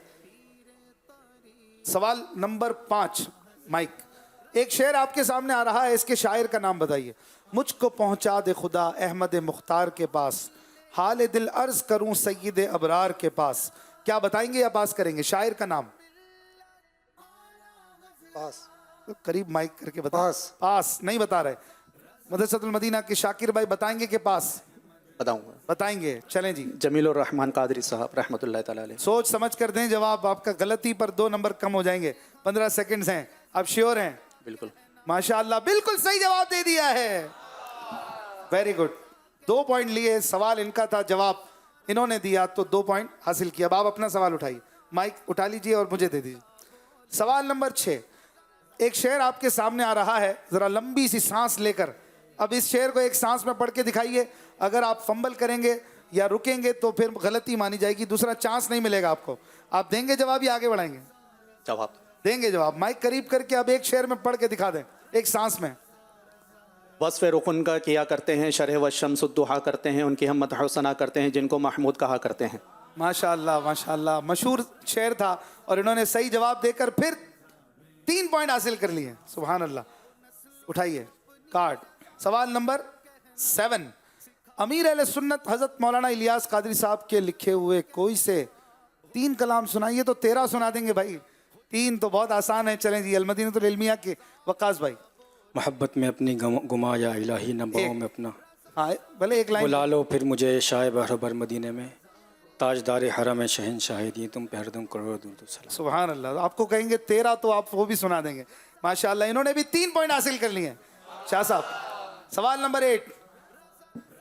سوال نمبر 5 مائک. ایک شعر آپ کے سامنے آ رہا ہے، اس کے شاعر کا نام بتائیے. مجھ کو پہنچا دے خدا احمد مختار کے پاس، حال دل عرض کروں سید ابرار کے پاس. کیا بتائیں گے یا پاس کریں گے؟ شاعر کا نام پاس. قریب مائک کر کے بتا. پاس نہیں بتا رہے. مدرسۃ المدینہ کے شاکر بھائی بتائیں گے کہ پاس؟ بتاؤں گا. بتائیں گے. چلیں جی جمیل الرحمن قادری صاحب رحمۃ اللہ تعالی علیہ. سوچ سمجھ کر دیں جواب. آپ کا غلطی پر 2 نمبر کم ہو جائیں گے. 15 سیکنڈز ہیں. آپ شیور ہیں؟ بالکل. ماشاءاللہ بالکل صحیح جواب دے دیا ہے. Very good. 2 پوائنٹ لیے. سوال ان کا تھا، جواب انہوں نے دیا تو 2 پوائنٹ حاصل کیا. اب آپ اپنا سوال اٹھائیے. مائک اٹھا لیجئے اور مجھے دے دیجئے. سوال نمبر 6. ایک شعر آپ کے سامنے آ رہا ہے، ذرا لمبی سی سانس لے کر. اب اس شعر کو ایک سانس میں پڑھ کے دکھائیے. اگر آپ فمبل کریں گے یا رکیں گے تو پھر غلطی مانی جائے گی، دوسرا چانس نہیں ملے گا آپ کو. آپ دیں گے جواب یا آگے بڑھائیں گے؟ جواب دیں گے جواب. مائک قریب کر کے اب ایک شعر میں پڑھ کے دکھا دیں ایک سانس میں. وصف رخن کا کیا کرتے ہیں، شرح و شمس الضحیٰ کرتے ہیں، ان کی ہم مدح و ثنا کرتے ہیں جن کو محمود کہا کرتے ہیں. ماشاءاللہ ماشاءاللہ مشہور شعر تھا اور انہوں نے صحیح جواب دے کر پھر 3 پوائنٹ حاصل کر لیے. سبحان اللہ. اٹھائیے کارڈ. سوال نمبر 7. امیر اہل سنت حضرت مولانا الیاس قادری صاحب کے لکھے ہوئے کوئی سے 3 کلام سنائیے. تو 13 سنا دیں گے بھائی. 3 تو بہت آسان ہے. چلیں جی المدینہ العلمیہ کے وقاص بھائی. محبت میں اپنی گما یا الہی نباؤں میں اپنا، ہاں بھلے ایک لائن. بلا لو پھر مجھے شاہ بہر مدینے میں، تاجدار حرم شہنشاہ دی تم پہ ہردم کروڑ درود و سلام. سبحان اللہ. آپ کو کہیں گے 13 تو آپ وہ بھی سنا دیں گے. ماشاءاللہ انہوں نے بھی 3 پوائنٹ حاصل کر لیے ہیں. شاہ صاحب سوال نمبر 8.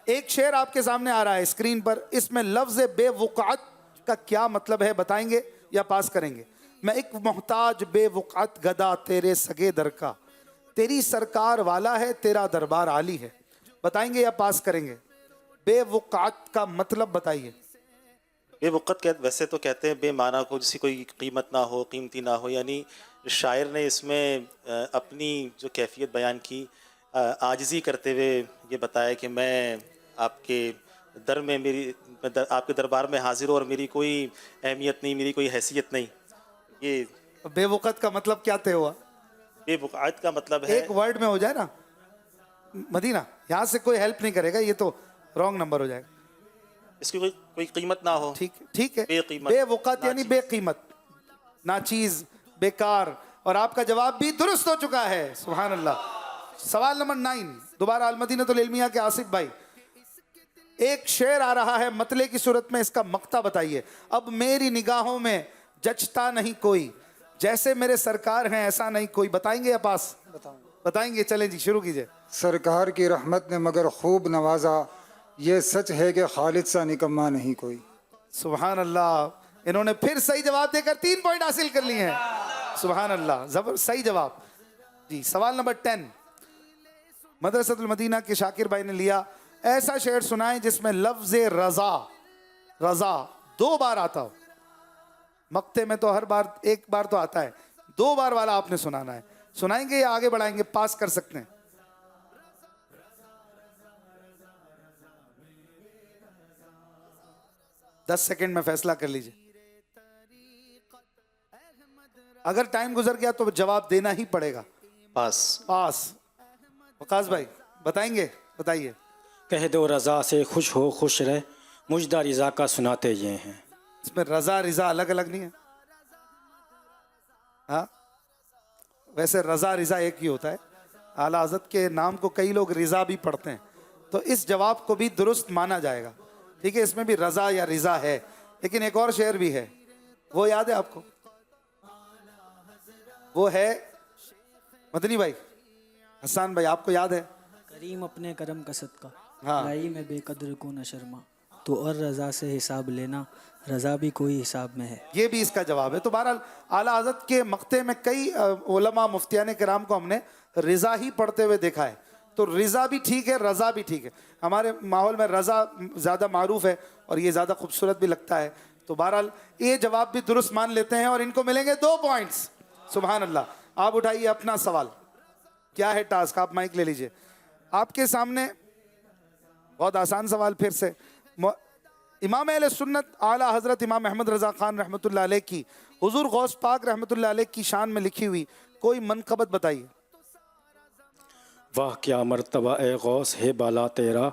ایک شعر آپ کے سامنے آ رہا ہے اسکرین پر. اس میں لفظ بے وقعت کا کیا مطلب ہے بتائیں گے یا پاس کریں گے؟ میں ایک محتاج بے وقعت گدا تیرے سگے در کا، تیری سرکار والا ہے تیرا دربار عالی ہے. بتائیں گے یا پاس کریں گے؟ بے وقعت کا مطلب بتائیے. بے وقت ویسے تو کہتے ہیں بے معنی کو، جس کی کوئی قیمت نہ ہو، قیمتی نہ ہو. یعنی شاعر نے اس میں اپنی جو کیفیت بیان کی، عاجزی کرتے ہوئے یہ بتایا کہ میں آپ کے در میں آپ کے دربار میں حاضر ہوں اور میری کوئی اہمیت نہیں، میری کوئی حیثیت نہیں. یہ بے وقت کا مطلب کیا طے ہوا؟ بے وقعت کا مطلب ہے ایک ورڈ میں ہو جائے نا. مدینہ یہاں سے کوئی ہیلپ نہیں کرے گا، یہ تو رانگ نمبر ہو جائے گا. اس کی کوئی قیمت نہ ہو. ٹھیک ہے. بے قیمت، بے وقت یعنی بے قیمت، ناچیز، بیکار. اور آپ کا جواب بھی درست ہو چکا ہے. سبحان اللہ. سوال نمبر 9 دوبارہ المدینہ العلمیہ کے آصف بھائی. ایک شعر آ رہا ہے مطلع کی صورت میں، اس کا مقطع بتائیے. اب میری نگاہوں میں جچتا نہیں کوئی، جیسے میرے سرکار ہیں ایسا نہیں کوئی. بتائیں گے یا پاس؟ بتائیں گے. چلیں جی شروع کیجئے. سرکار کی رحمت نے مگر خوب نوازا، یہ سچ ہے کہ خالد سا نکما نہیں کوئی. سبحان اللہ. انہوں نے پھر صحیح جواب دے کر 3 پوائنٹ حاصل کر لیے ہیں. سبحان اللہ. صحیح جواب. جی سوال نمبر 10 مدرسۃ المدینہ کے شاکر بھائی نے لیا. ایسا شعر سنائیں جس میں لفظ رضا 2 بار آتا ہو. مقطع میں تو ہر بار 1 بار تو آتا ہے، 2 بار والا آپ نے سنانا ہے. سنائیں گے یا آگے بڑھائیں گے؟ پاس کر سکتے ہیں. 10 سیکنڈ میں فیصلہ کر لیجئے. اگر ٹائم گزر گیا تو جواب دینا ہی پڑے گا. پاس. وقاص بھائی بتائیں گے؟ بتائیے. کہہ دو رضا سے خوش ہو خوش رہ، مجدہ رضا کا سناتے یہ ہیں. اس میں رضا الگ الگ نہیں ہے؟ ہاں ویسے رضا ایک ہی ہوتا ہے. اعلیٰ حضرت کے نام کو کئی لوگ رضا بھی پڑھتے ہیں، تو اس جواب کو بھی درست مانا جائے گا. ٹھیک ہے، اس میں بھی رضا یا رضا ہے، لیکن ایک اور شعر بھی ہے، وہ یاد ہے آپ کو؟ وہ ہے مدنی بھائی، حسان بھائی، آپ کو یاد ہے؟ کریم اپنے کرم کا صدقہ، ہاں. لائی میں بے قدر کو نہ شرما، تو اور رضا سے حساب لینا، رضا بھی کوئی حساب میں ہے. یہ بھی اس کا جواب ہے. تو بہرحال اعلیٰ حضرت کے مقطع میں کئی علماء مفتیان کرام کو ہم نے رضا ہی پڑھتے ہوئے دیکھا ہے. تو رضا بھی ٹھیک ہے، رضا بھی ٹھیک ہے. ہمارے ماحول میں رضا زیادہ معروف ہے اور یہ زیادہ خوبصورت بھی لگتا ہے. تو بہرحال یہ جواب بھی درست مان لیتے ہیں اور ان کو ملیں گے 2 پوائنٹس. سبحان اللہ. آپ اٹھائیے اپنا سوال. کیا ہے ٹاسک؟ آپ مائک لے لیجئے. آپ کے سامنے بہت آسان سوال پھر سے. امام اہل سنت اعلیٰ حضرت امام احمد رضا خان رحمۃ اللہ علیہ کی حضور غوث پاک رحمۃ اللہ علیہ کی شان میں لکھی ہوئی کوئی منقبت بتائیے. واہ کیا مرتبہ اے غوث ہے بالا تیرا،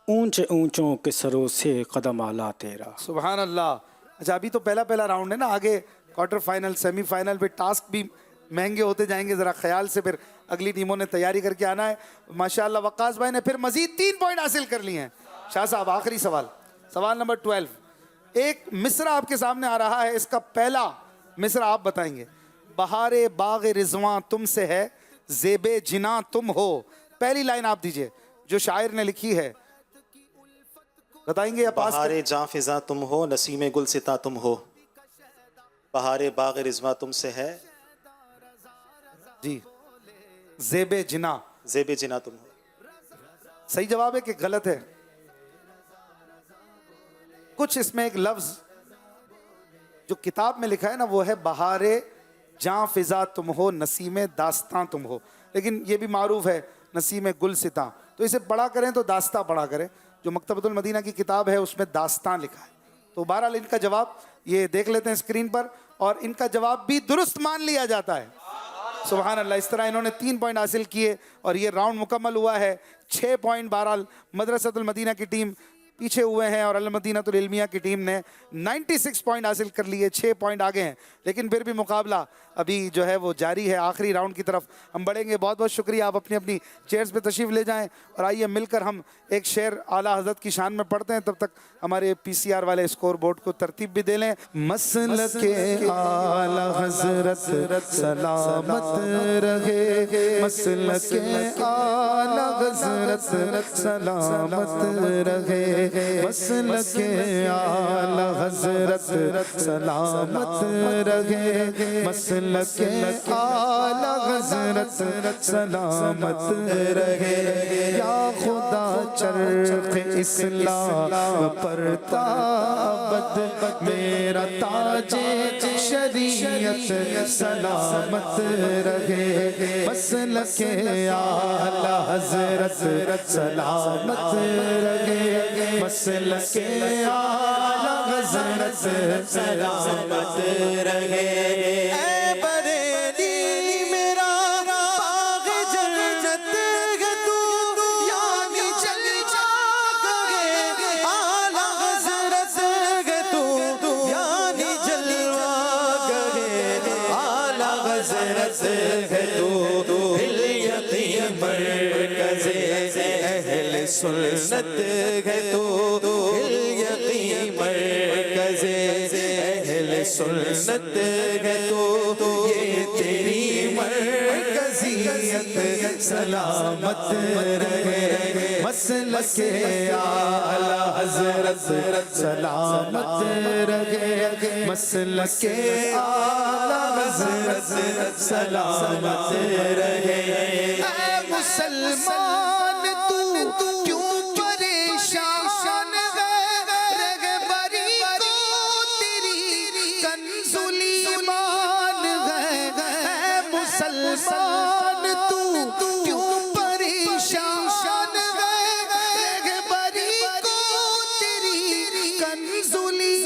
اونچے اونچوں کے سروں سے قدم اعلیٰ تیرا. سبحان اللہ. اچھا ابھی تو پہلا راؤنڈ ہے نا، آگے کوارٹر فائنل، سیمی فائنل پہ ٹاسک بھی مہنگے ہوتے جائیں گے. ذرا خیال سے پھر اگلی ٹیموں نے تیاری کر کے آنا ہے. ماشاءاللہ وقاص بھائی نے پھر مزید 3 پوائنٹ حاصل کر لیے ہیں. شاہ صاحب آخری سوال نمبر 12. ایک مصرع آپ کے سامنے آ رہا ہے، اس کا پہلا مصرع آپ بتائیں گے. بہار باغ رضواں تم سے ہے، زیب جناں تم ہو. پہلی لائن آپ دیجئے جو شاعر نے لکھی ہے. بتائیں گے یا پاس؟ بہار جاں فضاں تم ہو، نسیم گل ستا تم ہو. بہار باغ رضواں تم سے ہے جی، زیب جناں تم ہو. صحیح جواب ہے کہ غلط ہے؟ کچھ اس میں ایک لفظ جو کتاب میں لکھا ہے نا وہ ہے بہار جاں فضا تم ہو، نسیم داستاں تم ہو. لیکن یہ بھی معروف ہے نسیم گل ستا. تو اسے پڑھا کریں تو داستاں پڑھا کریں. جو مکتبۃ المدینہ کی کتاب ہے اس میں داستاں لکھا ہے. تو بہرحال ان کا جواب یہ دیکھ لیتے ہیں اسکرین پر، اور ان کا جواب بھی درست مان لیا جاتا ہے. سبحان اللہ. اس طرح انہوں نے 3 پوائنٹ حاصل کیے اور یہ راؤنڈ مکمل ہوا ہے. 6 پوائنٹ بہرحال مدرسۃ المدینہ کی ٹیم پیچھے ہوئے ہیں اور المدینہ العلمیہ کی ٹیم نے 96 پوائنٹ حاصل کر لیے، 6 پوائنٹ آگے ہیں. لیکن پھر بھی مقابلہ ابھی جو ہے وہ جاری ہے. آخری راؤنڈ کی طرف ہم بڑھیں گے. بہت بہت شکریہ. آپ اپنی اپنی چیئرز پہ تشریف لے جائیں اور آئیے مل کر ہم ایک شعر اعلیٰ حضرت کی شان میں پڑھتے ہیں. تب تک ہمارے PCR والے اسکور بورڈ کو ترتیب بھی دے لیں. مسلک اعلیٰ حضرت سلامت رہے، مسلک اعلیٰ حضرت سلامت رہے، مسلک اعلیٰ حضرت سلامت رہے، مسلک اعلیٰ حضرت سلامت رہے. یا خدا چرخ اسلام پر تابد میرا تاج شریعت سلامت رہے، مسلک اعلیٰ حضرت سلامت رہے، مسلک اعلیٰ حضرت سلامت رہے. اے بریلی میرا باغ جنت ہے تو، یعنی چل جا گئے اعلیٰ حضرت ہے تو، یعنی جلوہ گئے اعلیٰ حضرت ہے تو. الیقین مرکز اہل سنت ہے تو، الیقین مرکز اہل سنت ہے تو، یہ تیری مرکزیت سلامت رہے، مسلک اعلیٰ حضرت سلامت رہے، مسلک اعلیٰ حضرت سلامت رہے. اے مسلمان تو کیوں پریشان ہے، رہبری کو تیری کنز ایمان ہے. اے مسلمان تو کیوں پریشان ہے، رہبری کو تیری کنز ایمان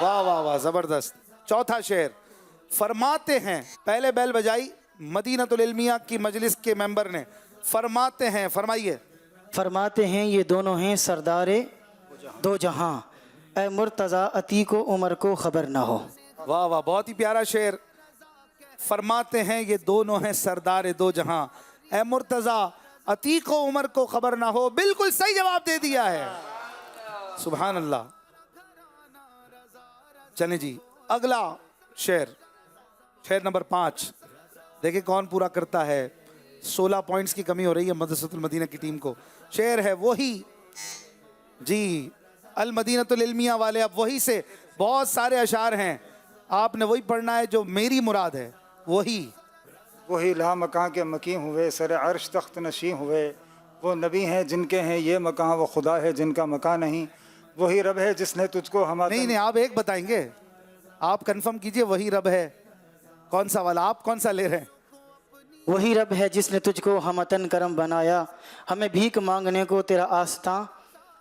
واہ واہ واہ زبردست. چوتھا شعر فرماتے ہیں, پہلے بیل بجائی مدینۃ العلمیہ کی مجلس کے ممبر نے, فرماتے ہیں, فرمائیے. فرماتے ہیں یہ دونوں ہیں سردار دو جہاں, اے مرتضیٰ عتیق و عمر کو خبر نہ ہو. واہ واہ بہت ہی پیارا شعر. فرماتے ہیں یہ دونوں ہیں سردار دو جہاں, اے مرتضیٰ عتیق و عمر کو خبر نہ ہو. بالکل صحیح جواب دے دیا ہے. سبحان اللہ. چلیں جی اگلا شعر, شعر نمبر 5. دیکھیں کون پورا کرتا ہے. 16 پوائنٹس کی کمی ہو رہی ہے مدرسۃ المدینہ کی ٹیم کو. شعر ہے وہی جی المدینۃ العلمیہ والے, اب وہی سے بہت سارے اشعار ہیں, آپ نے وہی پڑھنا ہے جو میری مراد ہے. وہی لا مکان کے مکین ہوئے, سر عرش تخت نشین ہوئے. وہ نبی ہیں جن کے ہیں یہ مکان, وہ خدا ہے جن کا مکان نہیں. وہی رب ہے جس نے تجھ کو ہمارا. نہیں آپ ایک بتائیں گے, آپ کنفرم کیجئے وہی رب ہے. کون سا والا, آپ کون سا لے رہے ہیں؟ وہی رب ہے جس نے تجھ کو ہمتن کرم بنایا, ہمیں بھیک مانگنے کو تیرا آستاں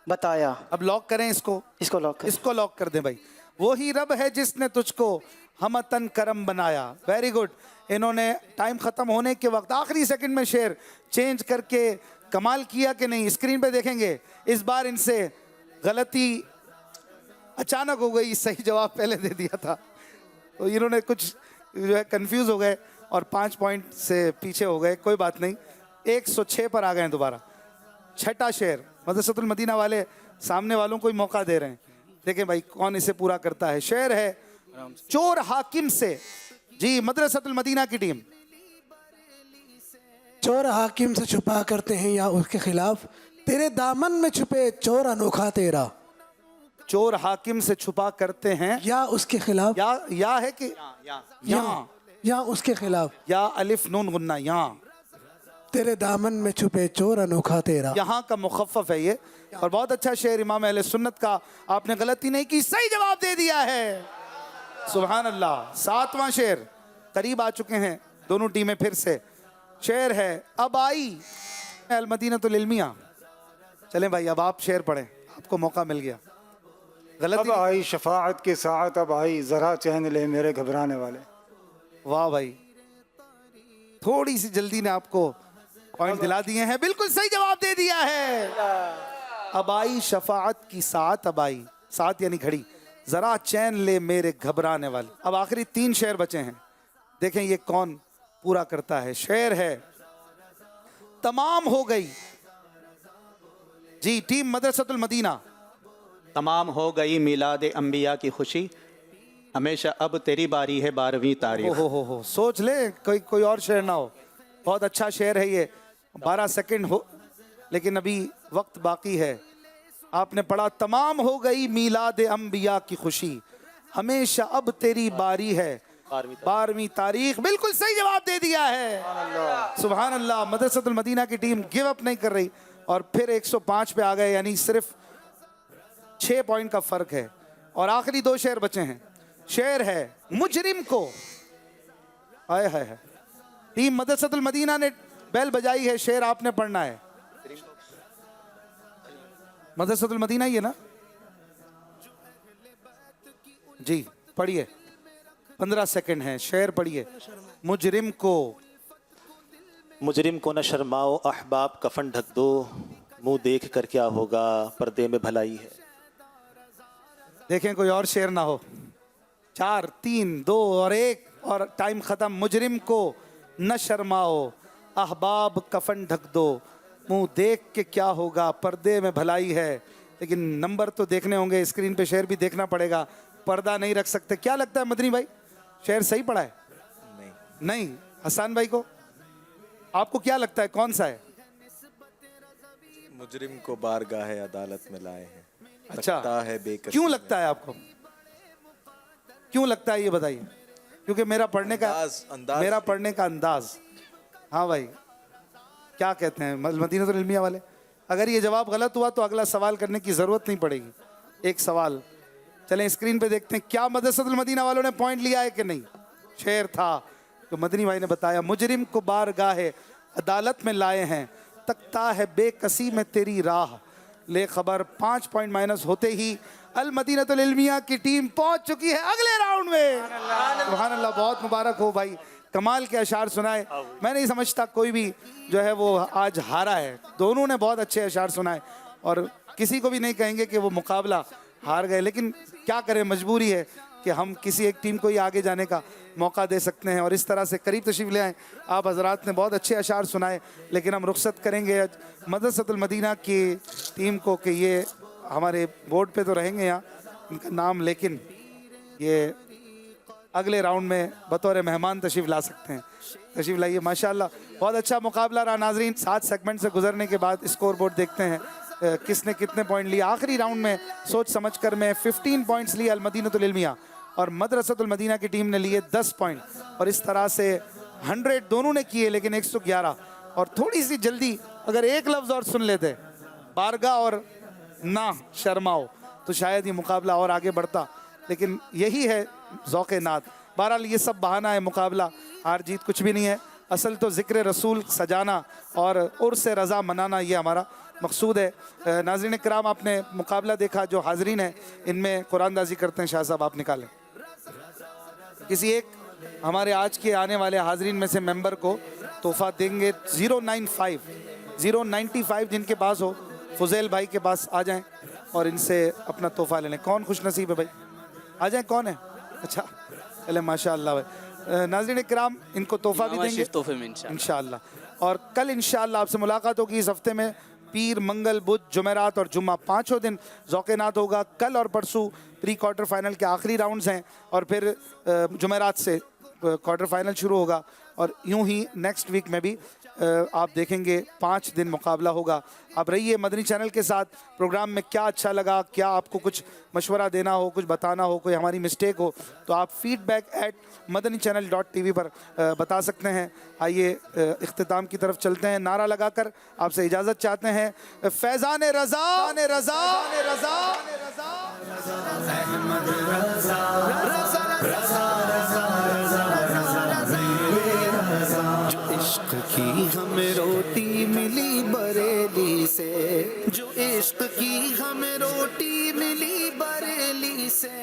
بتایا. اب لاک کریں اس کو لاک کریں. اس کو لاک کر دیں بھائی. وہی رب ہے جس نے تجھ کو ہمتن کرم بنایا. Very good. انہوں نے ٹائم ختم ہونے کے وقت آخری سیکنڈ میں شعر چینج کر کے کمال کیا کہ نہیں. اسکرین پہ دیکھیں گے اس بار ان سے غلطی اچانک ہو گئی, صحیح جواب پہلے دے دیا تھا تو انہوں نے کچھ جو ہے کنفیوز ہو گئے اور 5 پوائنٹ سے پیچھے ہو گئے. کوئی بات نہیں, 106 پر آ گئے ہیں دوبارہ. چھٹا شعر مدرسۃ المدینہ والے سامنے والوں کو ہی موقع دے رہے ہیں. دیکھیں بھائی کون اسے پورا کرتا ہے. شعر ہے چور حاکم سے. جی مدرسۃ المدینہ کی ٹیم. چور حاکم سے چھپا کرتے ہیں یا اس کے خلاف, تیرے دامن میں چھپے چور انوکھا تیرا. چور حاکم سے چھپا کرتے ہیں یا اس کے خلاف, یا ہے کہ یا اس کے خلاف, یا الف نون غنہ, یہاں تیرے دامن میں چھپے چور انوکھا تیرا. یہاں کا مخفف ہے یہ. اور بہت اچھا شعر امام اہل سنت کا, آپ نے غلطی نہیں کی, صحیح جواب دے دیا ہے. سبحان اللہ. 7واں شعر, قریب آ چکے ہیں دونوں ٹیمیں پھر سے. شعر ہے اب آئی المدینۃ العلمیہ. چلیں بھائی اب آپ شعر پڑھیں, آپ کو موقع مل گیا. اب آئی شفاعت کی ساعت, اب آئی ذرا چین لے میرے گھبرانے والے. واہ بھائی, تھوڑی سی جلدی نے آپ کو پوائنٹ دلا دیے ہیں. بالکل صحیح جواب دے دیا ہے. اب آئی شفاعت کی ساعت, اب آئی ساعت یعنی گھڑی, ذرا چین لے میرے گھبرانے والے. اب آخری 3 شعر بچے ہیں, دیکھیں یہ کون پورا کرتا ہے. شعر ہے تمام ہو گئی. جی ٹیم مدرسۃ المدینہ. تمام ہو گئی میلاد انبیاء کی خوشی, ہمیشہ اب تیری باری ہے 12ویں تاریخ. ہو سوچ لیں کوئی اور شعر نہ ہو. بہت اچھا شعر ہے یہ. 12 سیکنڈ ہو لیکن ابھی وقت باقی ہے. آپ نے پڑھا تمام ہو گئی میلاد انبیاء کی خوشی, ہمیشہ اب تیری باری ہے 12ویں تاریخ. بالکل صحیح جواب دے دیا ہے. سبحان اللہ. مدرسۃ المدینہ کی ٹیم گیو اپ نہیں کر رہی اور پھر 105 پہ آ گئے, یعنی صرف 6 پوائنٹ کا فرق ہے. اور آخری 2 شعر بچے ہیں. شعر ہے مجرم کو. آئے ہائے, ٹیم مدرسۃ المدینہ نے بیل بجائی ہے, شعر آپ نے پڑھنا ہے. مدرسۃ المدینہ ہی ہے نا جی, پڑھیے. 15 سیکنڈ ہیں, شعر پڑھیے. مجرم کو نہ شرماؤ احباب کفن ڈھک دو, منہ دیکھ کر کیا ہوگا پردے میں بھلائی ہے. دیکھیں کوئی اور شعر نہ ہو. 4 3 2 اور 1 اور ٹائم ختم. مجرم کو نہ شرماؤ احباب کفن ڈھک دو, منہ دیکھ کے کیا ہوگا پردے میں بھلائی ہے. لیکن نمبر تو دیکھنے ہوں گے, اسکرین پہ شعر بھی دیکھنا پڑے گا, پردہ نہیں رکھ سکتے. کیا لگتا ہے مدنی بھائی, شعر صحیح پڑھا ہے؟ نہیں. حسان بھائی کو, آپ کو کیا لگتا ہے کون سا ہے؟ مجرم کو بارگاہ عدالت میں لائے ہیں. اچھا, کیوں لگتا ہے آپ کو, کیوں لگتا ہے یہ بتائیے. کیونکہ میرا پڑھنے کا انداز. ہاں بھائی کیا کہتے ہیں مدینۃ العلمیہ والے؟ اگر یہ جواب غلط ہوا تو اگلا سوال کرنے کی ضرورت نہیں پڑے گی. ایک سوال چلیں اسکرین پہ دیکھتے ہیں, کیا مدرسۃ المدینہ والوں نے پوائنٹ لیا ہے کہ نہیں. شعر تھا جو مدنی بھائی نے بتایا, مجرم کو بارگاہ عدالت میں لائے ہیں, تکتا ہے بے کسی میں تیری راہ, لے خبر. 5 پوائنٹ مائنس ہوتے ہی المدینۃ العلمیہ کی ٹیم پہنچ چکی ہے اگلے راؤنڈ میں. سبحان اللہ, بہت مبارک ہو بھائی, کمال کے اشعار سنائے. میں نہیں سمجھتا کوئی بھی جو ہے وہ آج ہارا ہے, دونوں نے بہت اچھے اشعار سنائے اور کسی کو بھی نہیں کہیں گے کہ وہ مقابلہ ہار گئے, لیکن کیا کریں, مجبوری ہے کہ ہم کسی ایک ٹیم کو ہی آگے جانے کا موقع دے سکتے ہیں. اور اس طرح سے قریب تشریف لے آئیں, آپ حضرات نے بہت اچھے اشعار سنائے, لیکن ہم رخصت کریں گے مدرسۃ المدینہ کی ٹیم کو کہ یہ ہمارے بورڈ پہ تو رہیں گے یہاں ان کا نام, لیکن یہ اگلے راؤنڈ میں بطور مہمان تشریف لا سکتے ہیں. تشریف لائیے. ماشاءاللہ بہت اچھا مقابلہ رہا ناظرین. 7 سیگمنٹ سے گزرنے کے بعد اسکور بورڈ دیکھتے ہیں کس نے کتنے پوائنٹ لیے. آخری راؤنڈ میں سوچ سمجھ کر میں 15 پوائنٹس لیے المدینۃ العلمیہ اور مدرسۃ المدینہ کی ٹیم نے لیے 10 پوائنٹ, اور اس طرح سے 100 دونوں نے کیے لیکن 111. اور تھوڑی سی جلدی اگر ایک لفظ اور سن لیتے, بارگاہ اور نہ شرماؤ, تو شاید یہ مقابلہ اور آگے بڑھتا, لیکن یہی ہے ذوق نعت. بہرحال یہ سب بہانہ ہے, مقابلہ ہار جیت کچھ بھی نہیں ہے. اصل تو ذکر رسول سجانا اور عرس رضا منانا یہ ہمارا مقصود ہے. ناظرین کرام, آپ نے مقابلہ دیکھا, جو حاضرین ہیں ان میں قرآن دازی کرتے ہیں. شاہ صاحب آپ نکالیں, کسی ایک ہمارے آج کے آنے والے حاضرین میں سے ممبر کو تحفہ دیں گے. 095 جن کے پاس ہو فضیل بھائی کے پاس آ جائیں اور ان سے اپنا تحفہ لے لیں. کون خوش نصیب ہے بھائی, آ جائیں. کون ہے؟ اچھا چلے ماشاء اللہ بھائی. ناظرین کرام, ان کو تحفہ بھی دیں گے انشاءاللہ. اور کل انشاءاللہ آپ سے ملاقات ہوگی. اس ہفتے میں پیر, منگل, بدھ, جمعرات اور جمعہ 5 دن ذوق نعت ہوگا. کل اور پرسوں پری کوارٹر فائنل کے آخری راؤنڈز ہیں, اور پھر جمعرات سے کوارٹر فائنل شروع ہوگا, اور یوں ہی نیکسٹ ویک میں بھی آپ دیکھیں گے 5 دن مقابلہ ہوگا. آپ رہیے مدنی چینل کے ساتھ. پروگرام میں کیا اچھا لگا, کیا آپ کو کچھ مشورہ دینا ہو, کچھ بتانا ہو, کوئی ہماری مسٹیک ہو, تو آپ feedback@madanichannel.tv پر بتا سکتے ہیں. آئیے اختتام کی طرف چلتے ہیں. نعرہ لگا کر آپ سے اجازت چاہتے ہیں. فیضان رضا, رضا, رضا, احمد رضا, جو عشق کی ہمیں روٹی ملی بریلی سے, جو عشق کی ہمیں روٹی ملی بریلی سے.